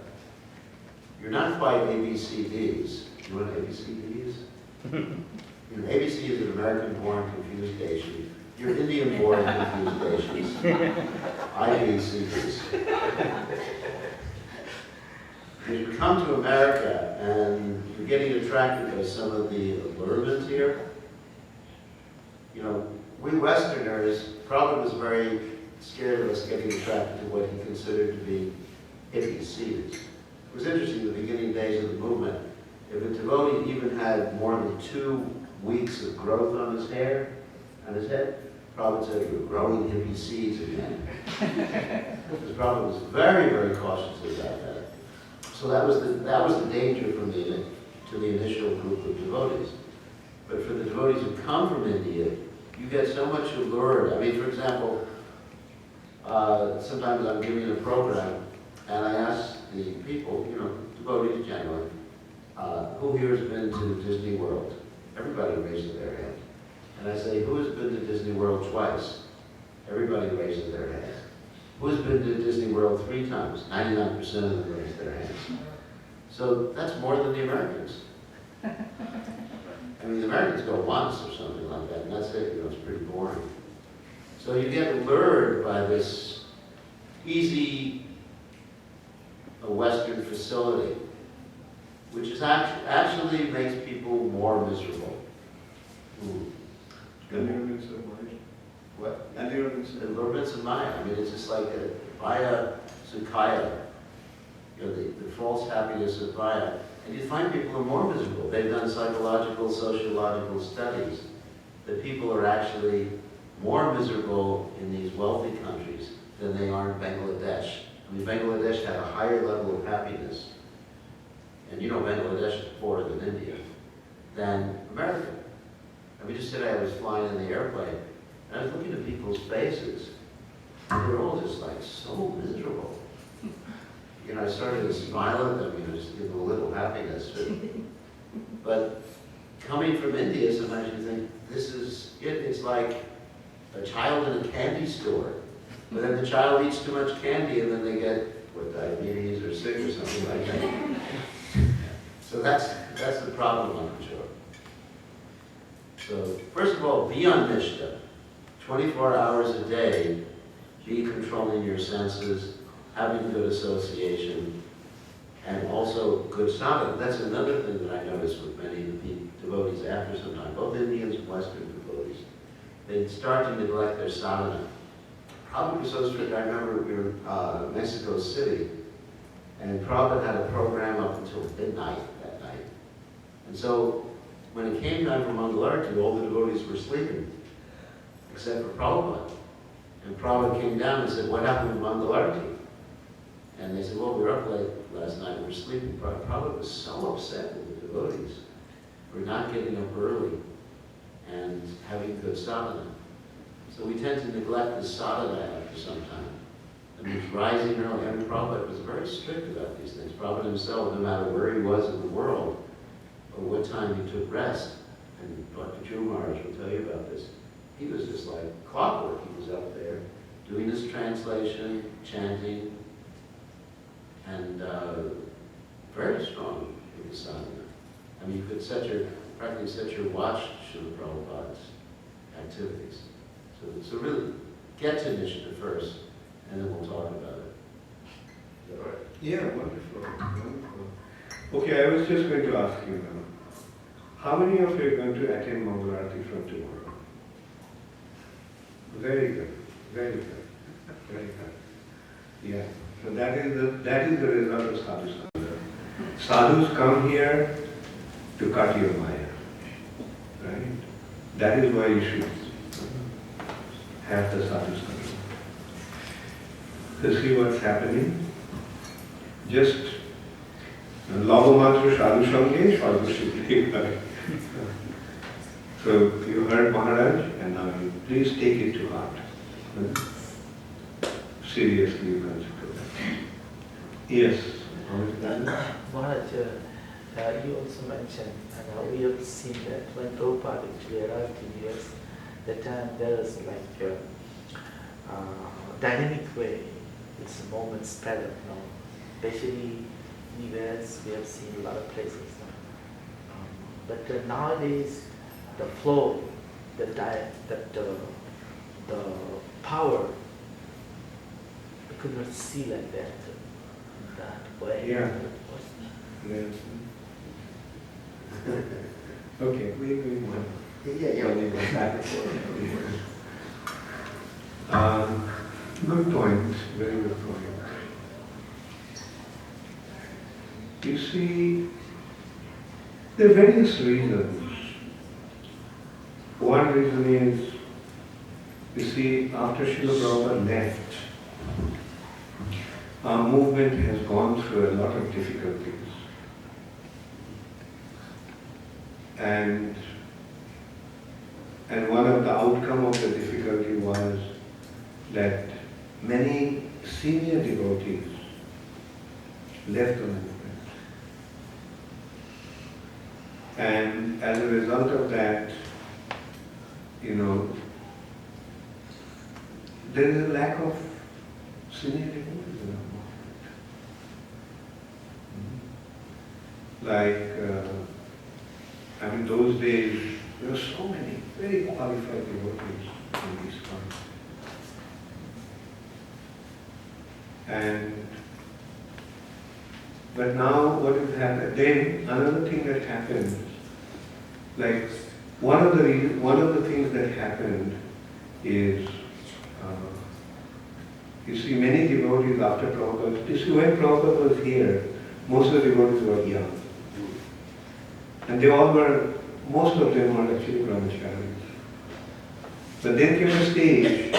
You're not quite ABCDs. You know what ABCD is? You know, ABC is an American-born confused Asian. You're Indian-born confused Asians. IBCDs. As you come to America and you're getting attracted by some of the allurement here, you know, we Westerners, Prabhupada was very scared of us getting attracted to what he considered to be hippie seeds. It was was interesting in the beginning days of the movement. If a devotee even had more than 2 weeks of growth on his hair, on his head, Prabhupada said, "You're growing hippie seeds again." Because Prabhupada was very, very cautious about that. So that was the danger from to the initial group of devotees. But for the devotees who come from India, you get so much allured. I mean, for example, sometimes I'm giving a program, and I ask the people, devotees generally, who here has been to Disney World? Everybody raises their hand. And I say, who has been to Disney World twice? Everybody raises their hands. Who has been to Disney World 3 times? 99% of them raise their hands. So that's more than the Americans. I mean, the Americans go once or something like that, and that's it. It's pretty boring. So you get lured by this easy Western facility, which is actually makes people more miserable. What? Allurements of Maya. I mean, it's just like a Maya Sukhaya, the false happiness of Maya. And you find people are more miserable. They've done psychological, sociological studies that people are actually more miserable in these wealthy countries than they are in Bangladesh. I mean, Bangladesh had a higher level of happiness, and Bangladesh is poorer than India, than America. I mean, just today I was flying in the airplane, and I was looking at people's faces, and they're all just like so miserable. I started to smile at them, just give them a little happiness. But coming from India, sometimes you think, this is it. It's like a child in a candy store. But then the child eats too much candy, and then they get, diabetes or sick or something like that. So that's the problem, I'm sure. So first of all, be on Nishta. 24 hours a day, be controlling your senses, having good association, and also good sadhana. That's another thing that I noticed with many of the devotees after some time, both Indians and Western devotees. They start to neglect their sadhana. Prabhupada was so strict. I remember we were in Mexico City, and Prabhupada had a program up until midnight that night. And so when it came time for Mangalarti, all the devotees were sleeping, except for Prabhupada. And Prabhupada came down and said, "What happened with Mangalarti?" And they said, "Well, we were up late last night, we were sleeping." Prabhupada was so upset with the devotees for not getting up early and having good sadhana. So we tend to neglect the sadhana after some time. I mean, rising early. I mean, Prabhupada was very strict about these things. Prabhupada himself, no matter where he was in the world, or what time he took rest, and Bhakti Charu Maharaj will tell you about this, he was just like clockwork. He was up there doing his translation, chanting, and very strong with the sadhana. I mean, you could practically set your watch to Srila Prabhupada's activities. So really, get to Nishta first, and then we'll talk about it. Is that all right? Yeah, wonderful. Okay, I was just going to ask you now, how many of you are going to attend Mangalarti from tomorrow? Very good, very good, very good. Yeah, so that is the result of sadhu sangha. Sadhus come here to cut your maya, right? That is why you should have the sadhu sangha. So see what's happening? Just Lavamatra sadhu sangha, sadhu sangha. So you heard Maharaj, and now you please take it to heart. Seriously, you consider that. Yes. Maharaj, you also mentioned, and we have seen that when Prabhupada actually arrived in US, that time there was like a dynamic way, it's a moment spread up now. Especially in US, we have seen a lot of places. But nowadays, the flow, the power, we could not see like that way. Yeah. Yes. Okay, we're going on. Good point, very good point. You see, there are various reasons. One reason is, you see, after Srila Prabhupada left, our movement has gone through a lot of difficulties. And one of the outcome of the difficulty was that many senior devotees left the movement. And as a result of that, there is a lack of senior devotees in our movement. Those days, there were so many very qualified devotees in ISKCON. But now what has happened? Then another thing that happened, one of the things that happened is, you see, many devotees after Prabhupada, you see, when Prabhupada was here, most of the devotees were young. And most of them were actually brahmacharis. But then came a stage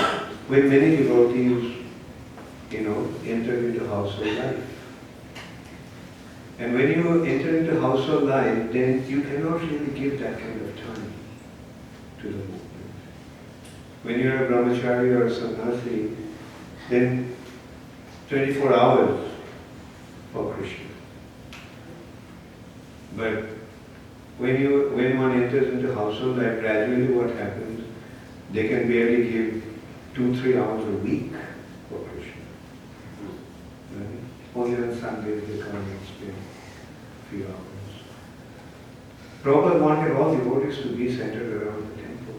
when many devotees, entered into household life. And when you enter into household life, then you cannot really give that kind of time to the movement. When you're a brahmachari or a sannyasi, then 24 hours for Krishna. But when one enters into household life, gradually what happens, they can barely give 2-3 hours a week for Krishna. Right? Only on Sundays they come and spend a few hours. Prabhupada wanted all devotees to be centered around the temple.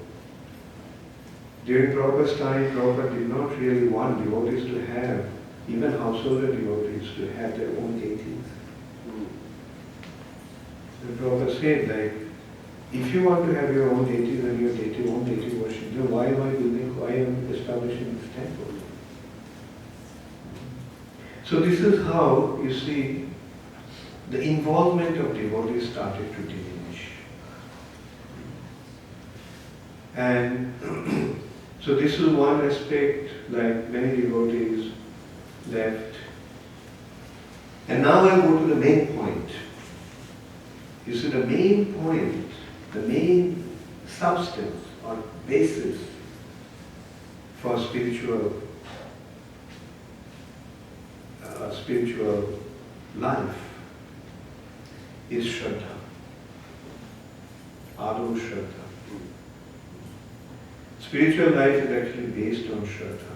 During Prabhupada's time, Prabhupada did not really want devotees to have, even householder devotees, to have their own deities. And Prabhupada said, if you want to have your own deities and your own deity worship, then why am I establishing this temple? So this is how, you see, the involvement of devotees started to diminish. And so this is one aspect, many devotees left. And now I'll go to the main point. You see, the main point, the main substance or basis for spiritual life is Shraddha. Adu Shraddha. Spiritual life is actually based on Shraddha.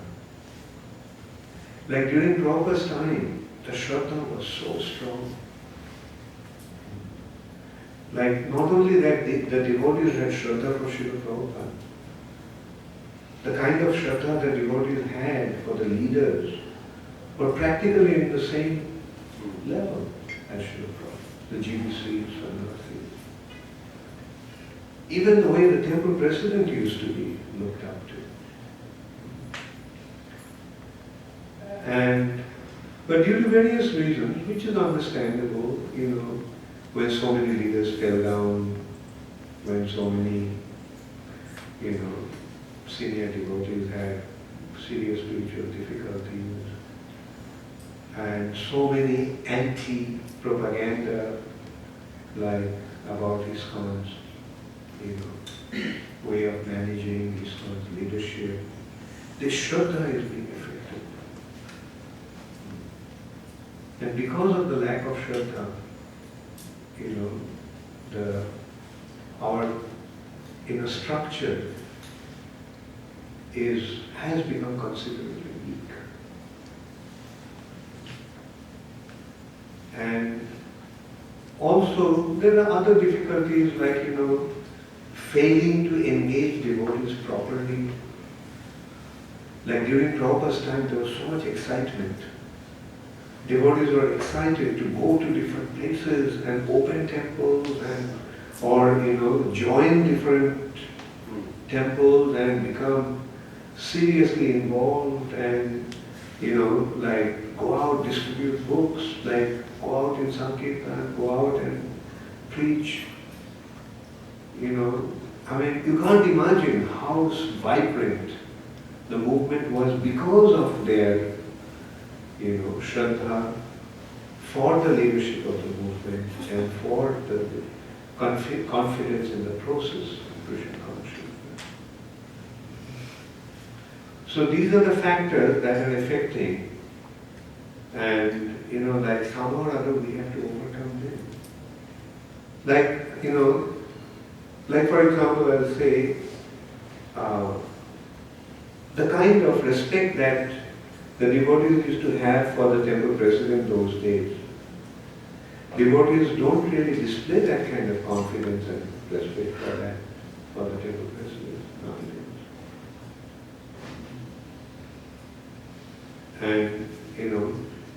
During Prabhupada's time, the Shraddha was so strong. Not only that, the devotees had Shraddha for Srila Prabhupada. The kind of Shraddha the devotees had for the leaders were practically in the same level as Srila Prabhupada, the GBCs and Marathi. Even the way the temple president used to be looked up to. But due to various reasons, which is understandable, when so many leaders fell down, when so many, senior devotees had serious spiritual difficulties, and so many anti-propaganda, about ISKCON's, way of managing ISKCON's leadership. This Shraddha is being affected. And because of the lack of Shraddha, our inner structure has become considerably weak. And also there are other difficulties failing to engage devotees properly. During Prabhupada's time there was so much excitement. Devotees were excited to go to different places and open temples or join different temples and become seriously involved and like go out, distribute books, like go out in Sankirtan, go out and preach. You can't imagine how vibrant the movement was because of their, Shraddha for the leadership of the movement and for the confidence in the process of Krishna consciousness. So these are the factors that are affecting, and like somehow or other we have to overcome them. Like for example, I'll say, the kind of respect that the devotees used to have for the temple president those days. Devotees don't really display that kind of confidence and respect for the temple president nowadays. And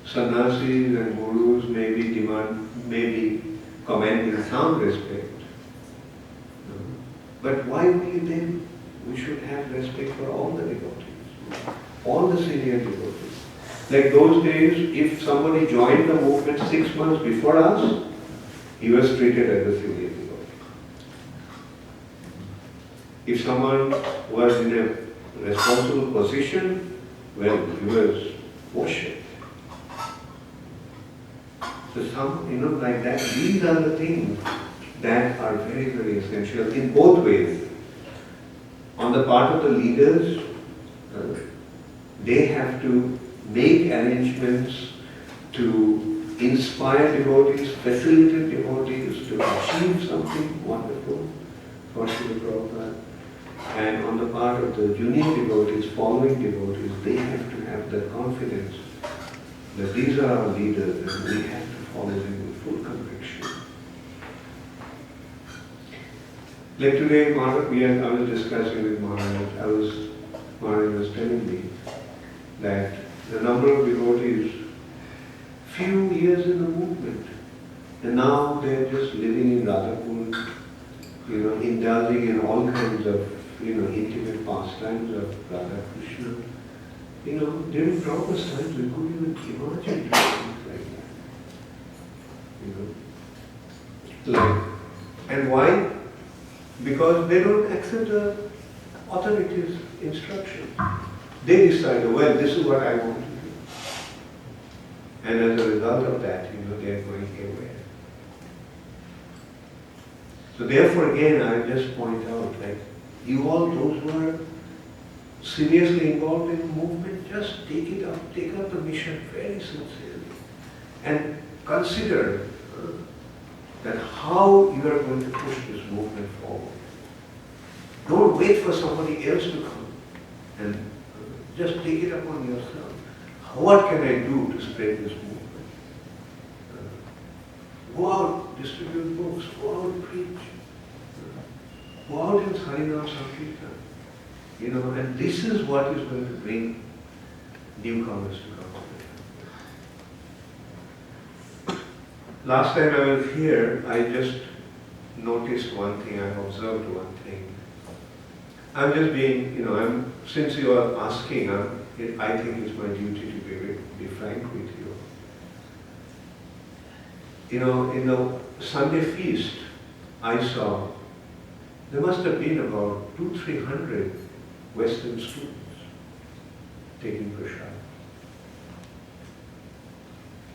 sannyasis and gurus may be commanding some respect. But why only them? We should have respect for all the devotees, all the senior devotees. Like those days, if somebody joined the movement 6 months before us, he was treated as a senior devotee. If someone was in a responsible position, well, he was worshipped. So like that, these are the things that are very, very essential in both ways. On the part of the leaders, they have to make arrangements to inspire devotees, facilitate devotees to achieve something wonderful for Srila Prabhupada. And on the part of the junior devotees, following devotees, they have to have the confidence that these are our leaders and we have to follow them with full conviction. Like today, I was discussing with Maharaja. Maharaja was telling me that the number of devotees, few years in the movement, and now they're just living in Radhapur, indulging in all kinds of, intimate pastimes of Radha Krishna. During Prabhupada's times, we couldn't even imagine things like that. And why? Because they don't accept the authorities' instructions. They decide, well, this is what I want to do. And as a result of that, they are going away. So therefore, again, I just point out, like, you all, those who are seriously involved in the movement, just take up the mission very sincerely. And consider that how you are going to push this movement forward. Don't wait for somebody else to come and just take it upon yourself. What can I do to spread this movement? Go out, distribute books, go out, preach. Go out in Harinam Sankirtan. And this is what is going to bring newcomers to come. Last time I was here, I just noticed one thing, I observed one thing. I'm just being, since you are asking, I think it's my duty to be frank with you. In the Sunday feast, I saw, there must have been about 200-300 Western students taking prasad.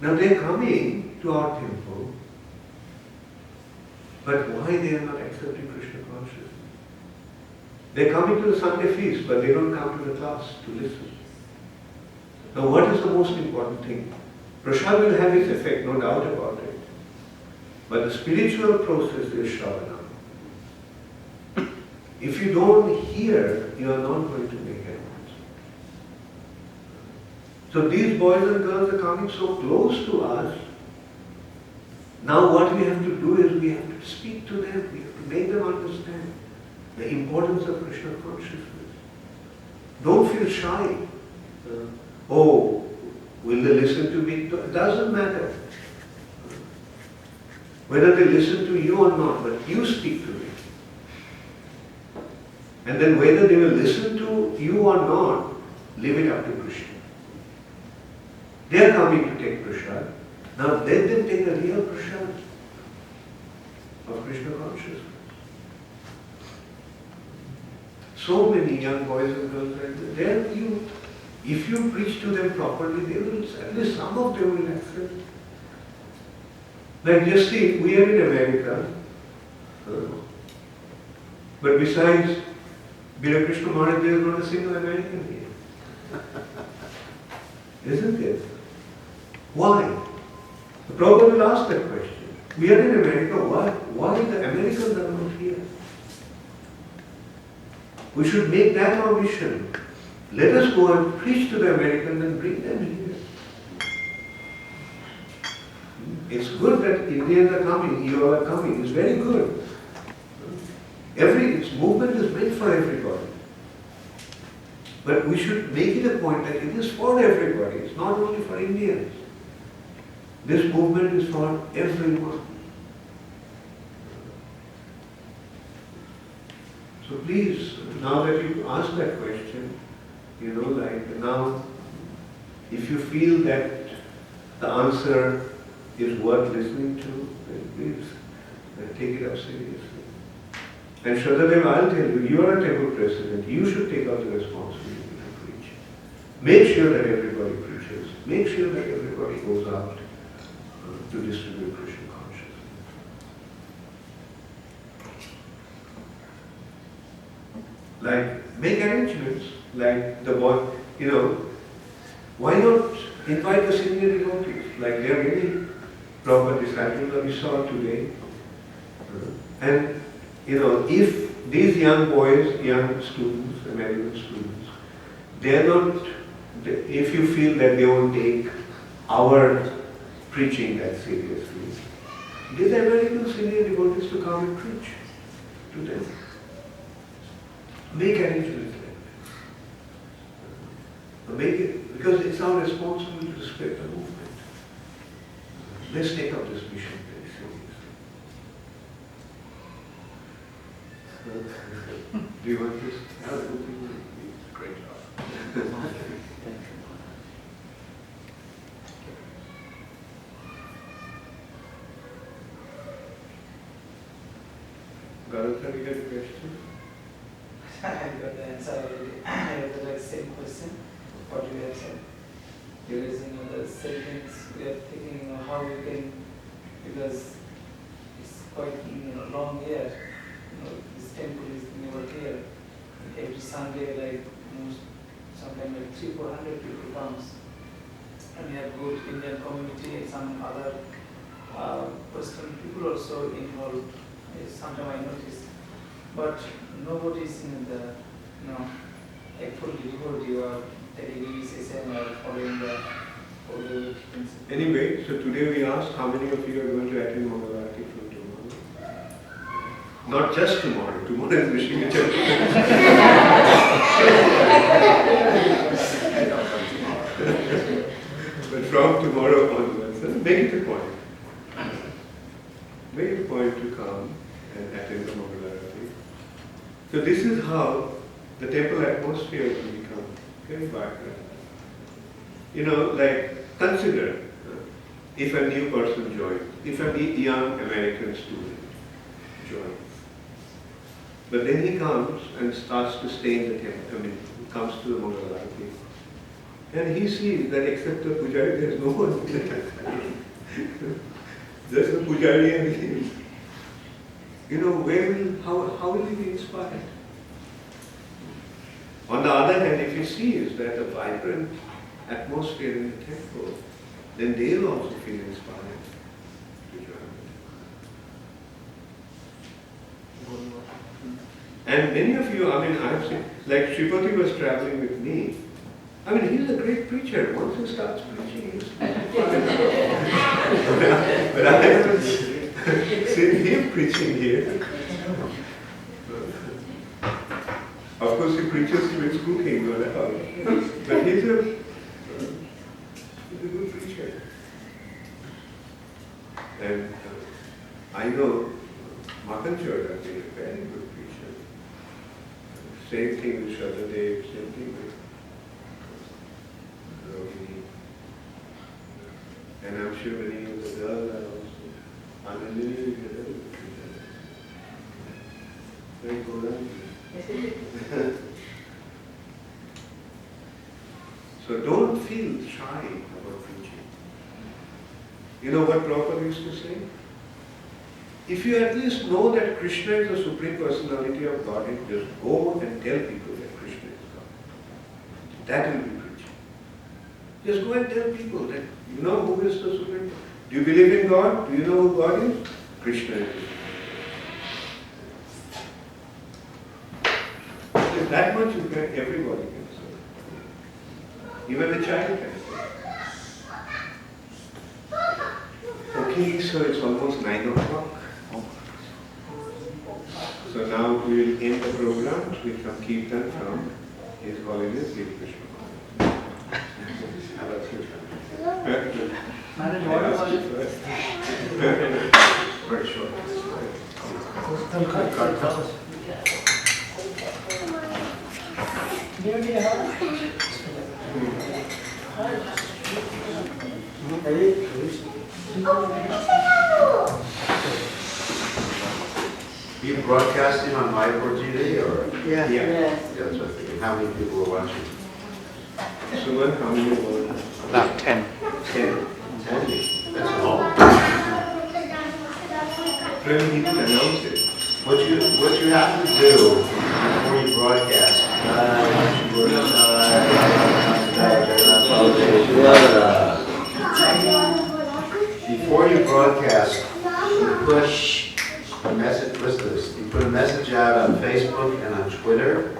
Now they're coming to our temple, but why they are not accepting Krishna consciousness? They're coming to the Sunday feast, but they don't come to the class to listen. Now what is the most important thing? Prasad will have its effect, no doubt about it. But the spiritual process is Shravana. If you don't hear, you are not going to make headway. So these boys and girls are coming so close to us. Now what we have to do is we have to speak to them, we have to make them understand the importance of Krishna consciousness. Don't feel shy. Will they listen to me? It doesn't matter. Whether they listen to you or not, but you speak to them. And then whether they will listen to you or not, leave it up to Krishna. They are coming to take prasad. Now let them take a real prasad of Krishna consciousness. So many young boys and girls like that. If you preach to them properly, they will, at least some of them will accept. Like just see, we are in America. But besides, Bira Krishna Maharaja, there is not a single American here. Isn't it? Why? The Prabhupada will ask that question. We are in America, why the Americans are not here? We should make that our mission. Let us go and preach to the Americans and bring them here. It's good that Indians are coming, you all are coming, it's very good. Its movement is meant for everybody. But we should make it a point that it is for everybody, it's not only for Indians. This movement is for everyone. So please, now that you asked that question, now, if you feel that the answer is worth listening to, then please take it up seriously. And Shraddhadev, I'll tell you, you are a temple president, you should take out the responsibility to preach. Make sure that everybody preaches. Make sure that everybody goes out to distribute Krishna consciousness. Like, make arrangements, like the boy, why not invite the senior devotees? Like there are many proper disciples that we saw today. And, if these young boys, young students, American students, if you feel that they won't take our preaching that seriously, these American senior devotees to come and preach to them. Make arrangements like that. Make it, because it's our responsibility to spread the movement. Let's take up this mission very seriously. Do you want this? Great job. Garuda, you got a question? I got the answer already. I have the same question. What you have said. There is the savings we are thinking how we can, because it's quite long year. This temple is never here. Every Sunday, sometimes 300-400 people comes. And we have good Indian community and some other Western people also involved. Sometimes I notice. But nobody is in the, full devotee or taking initiation or following the older principles. Anyway, so today we asked how many of you are going to attend Marathi from tomorrow? Not just tomorrow. Tomorrow is wishing each other. But from tomorrow onwards, make it a point. Make it a point to come and attend the Mangalarati. So this is how the temple atmosphere will become very vibrant. Consider if a new person joins, if a young American student joins. But then he comes and starts to stay in the temple, comes to the Mangalarati. And he sees that except the pujari, there is no one in the temple. Just the pujari and him. How will he be inspired? On the other hand, if he sees that a vibrant atmosphere in the temple, then they'll also feel inspired to join. And many of you, I have seen, like Sripati was traveling with me. He's a great preacher. Once he starts preaching, he's but I haven't seen him preaching here. Of course, he preaches to his cooking, but he's a good preacher. And I know Makan Charan is a very good preacher. Same thing with Shraddhadev, same thing with Rohini. And I'm sure many of the girls are also very good. So don't feel shy about preaching. You know what Prabhupada used to say? If you at least know that Krishna is the Supreme Personality of Godhead, just go and tell people that Krishna is God. That will be preaching. Just go and tell people that you know who is the Supreme. Do you believe in God? Do you know who God is? Krishna is. If that much you can, everybody can say. Even a child can say. Okay, so it's almost 9 o'clock. So now we will end the program with some kirtan from His Holiness Sri Krishna. How about you? Very short. Are you broadcasting on Mayapur TV or? Yeah. Yeah, that's what I'm thinking. How many people are watching? Suman, how many were? About 10. 10. That's all. Prem, he didn't announce it. What you have to do before you broadcast, before you broadcast, you push a message, listen to this, you put a message out on Facebook and on Twitter,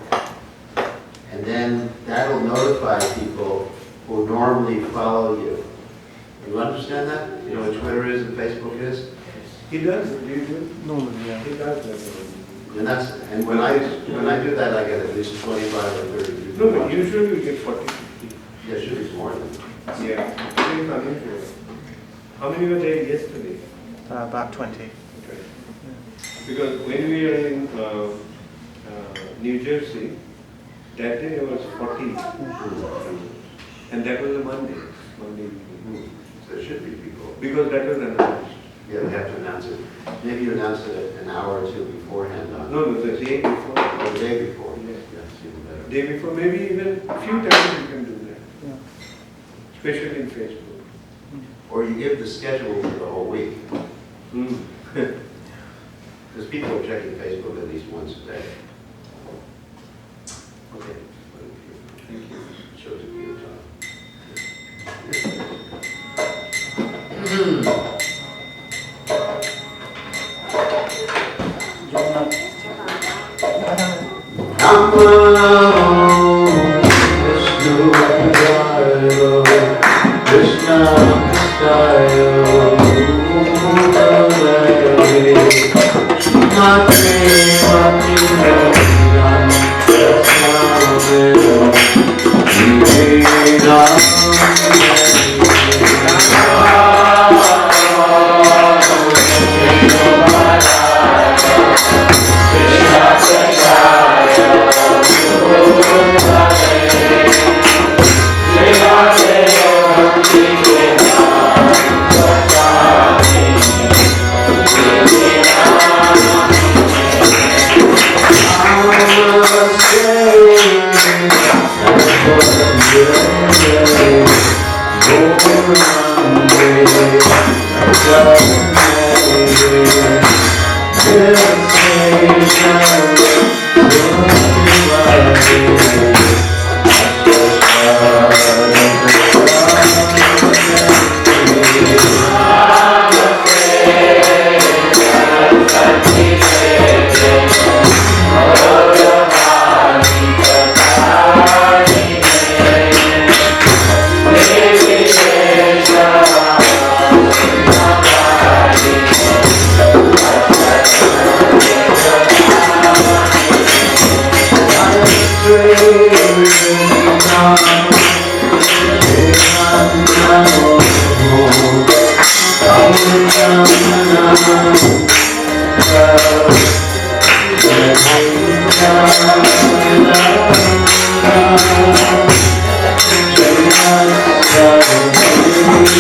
and then that'll notify people who normally follow you. You understand that? You know what Twitter is and Facebook is? He does, do you do? Normally, yeah. He does that. And when I do that, I get at least 25 or 30 people. No, but usually you get 40, 50. Yeah, it should be more than that. Yeah. It's unusual. How many were there yesterday? About 20. Okay. Because when we were in New Jersey, that day there was 40. And that was a Monday evening. So there should be people. Because that was announced. Yeah, we have to announce it. Maybe you announce it an hour or two beforehand. No, the day before. Or the day before. Yeah. That's even better. Day before, maybe even a few times you can do that. Yeah. Especially in Facebook. Or you give the schedule for the whole week. Because people are checking Facebook at least once a day. Okay. Thank you. Shows it to your time.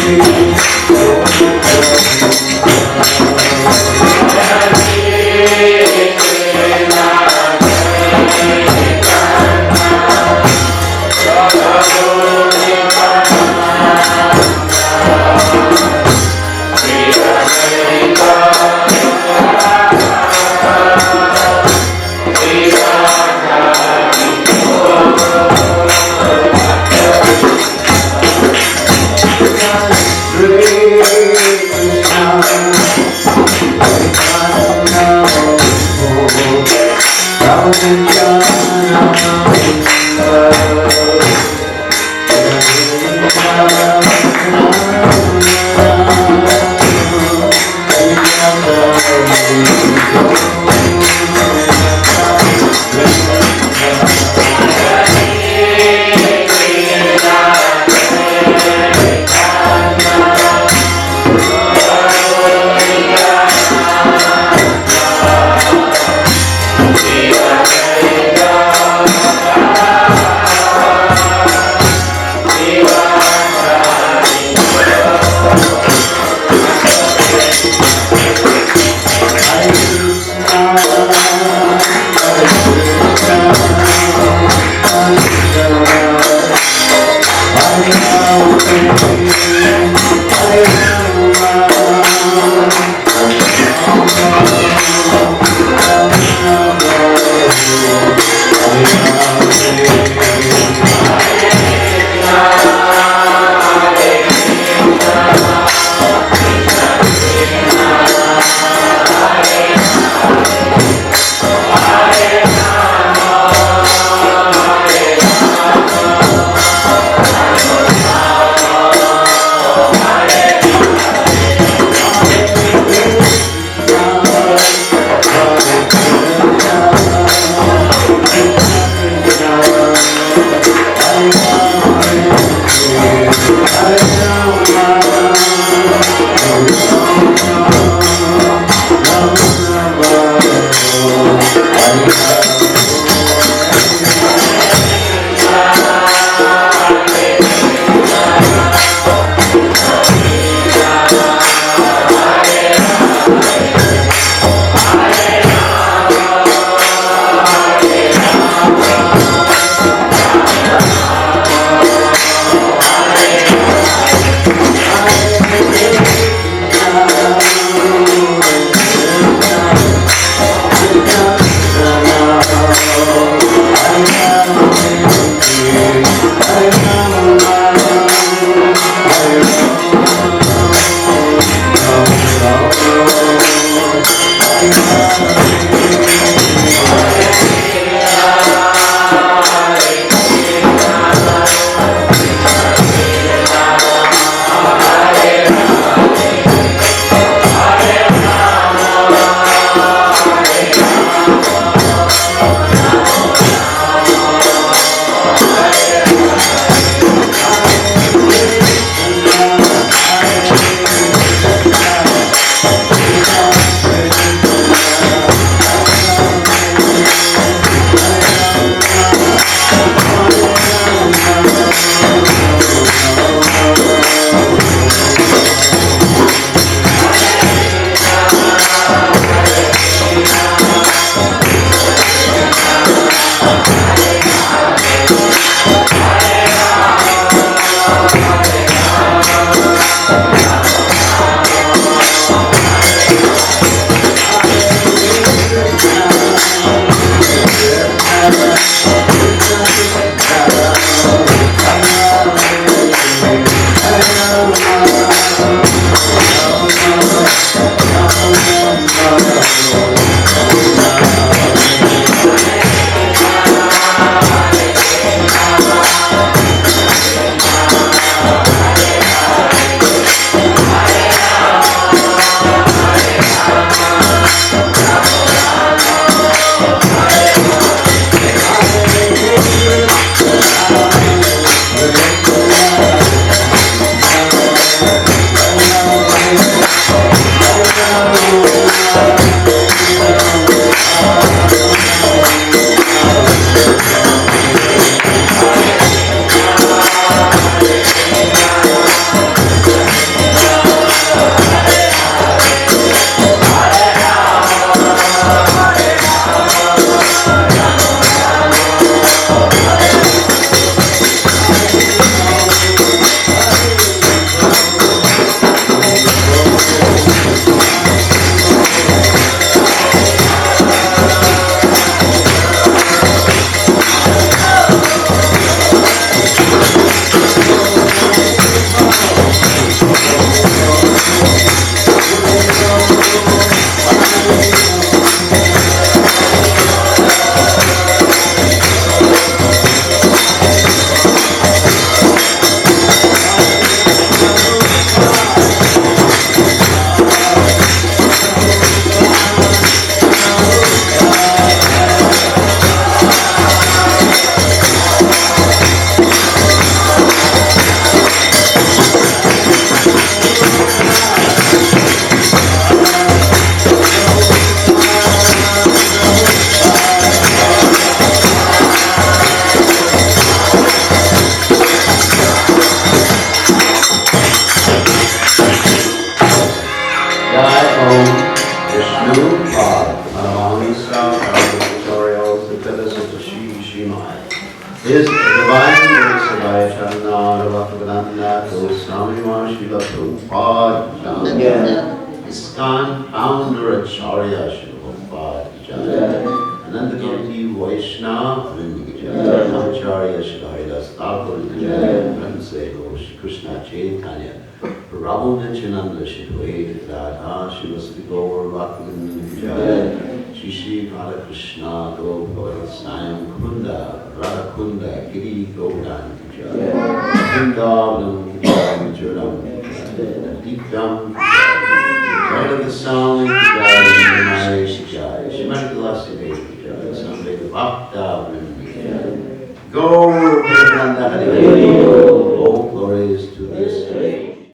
Krishna Prabhupada, Manavamisa, Tutorials, the Feathers of the Shimai. His divine grace of Charan, Bhaktivedanta, Swami Srila Prabhupada, ISKCON founder Acharya Srila Prabhupada, Ananda Gauti Vaishnava, Acharya Srila Haridas Thakur, Pranseho Krishna Chaitanya, Prabhu Nityananda Shri Radha Shivasti Gaur Bhaktivedanta, Shri Radha Krishna Prabhupada Sayam Kunda, Radha Kunda, Giri Gaudan, Vrindavanam, Charan, Deepam, Right of the Song, Shrimati Tulasi Devi, Samveda Bhakta, Gaur Prabhupada Hari.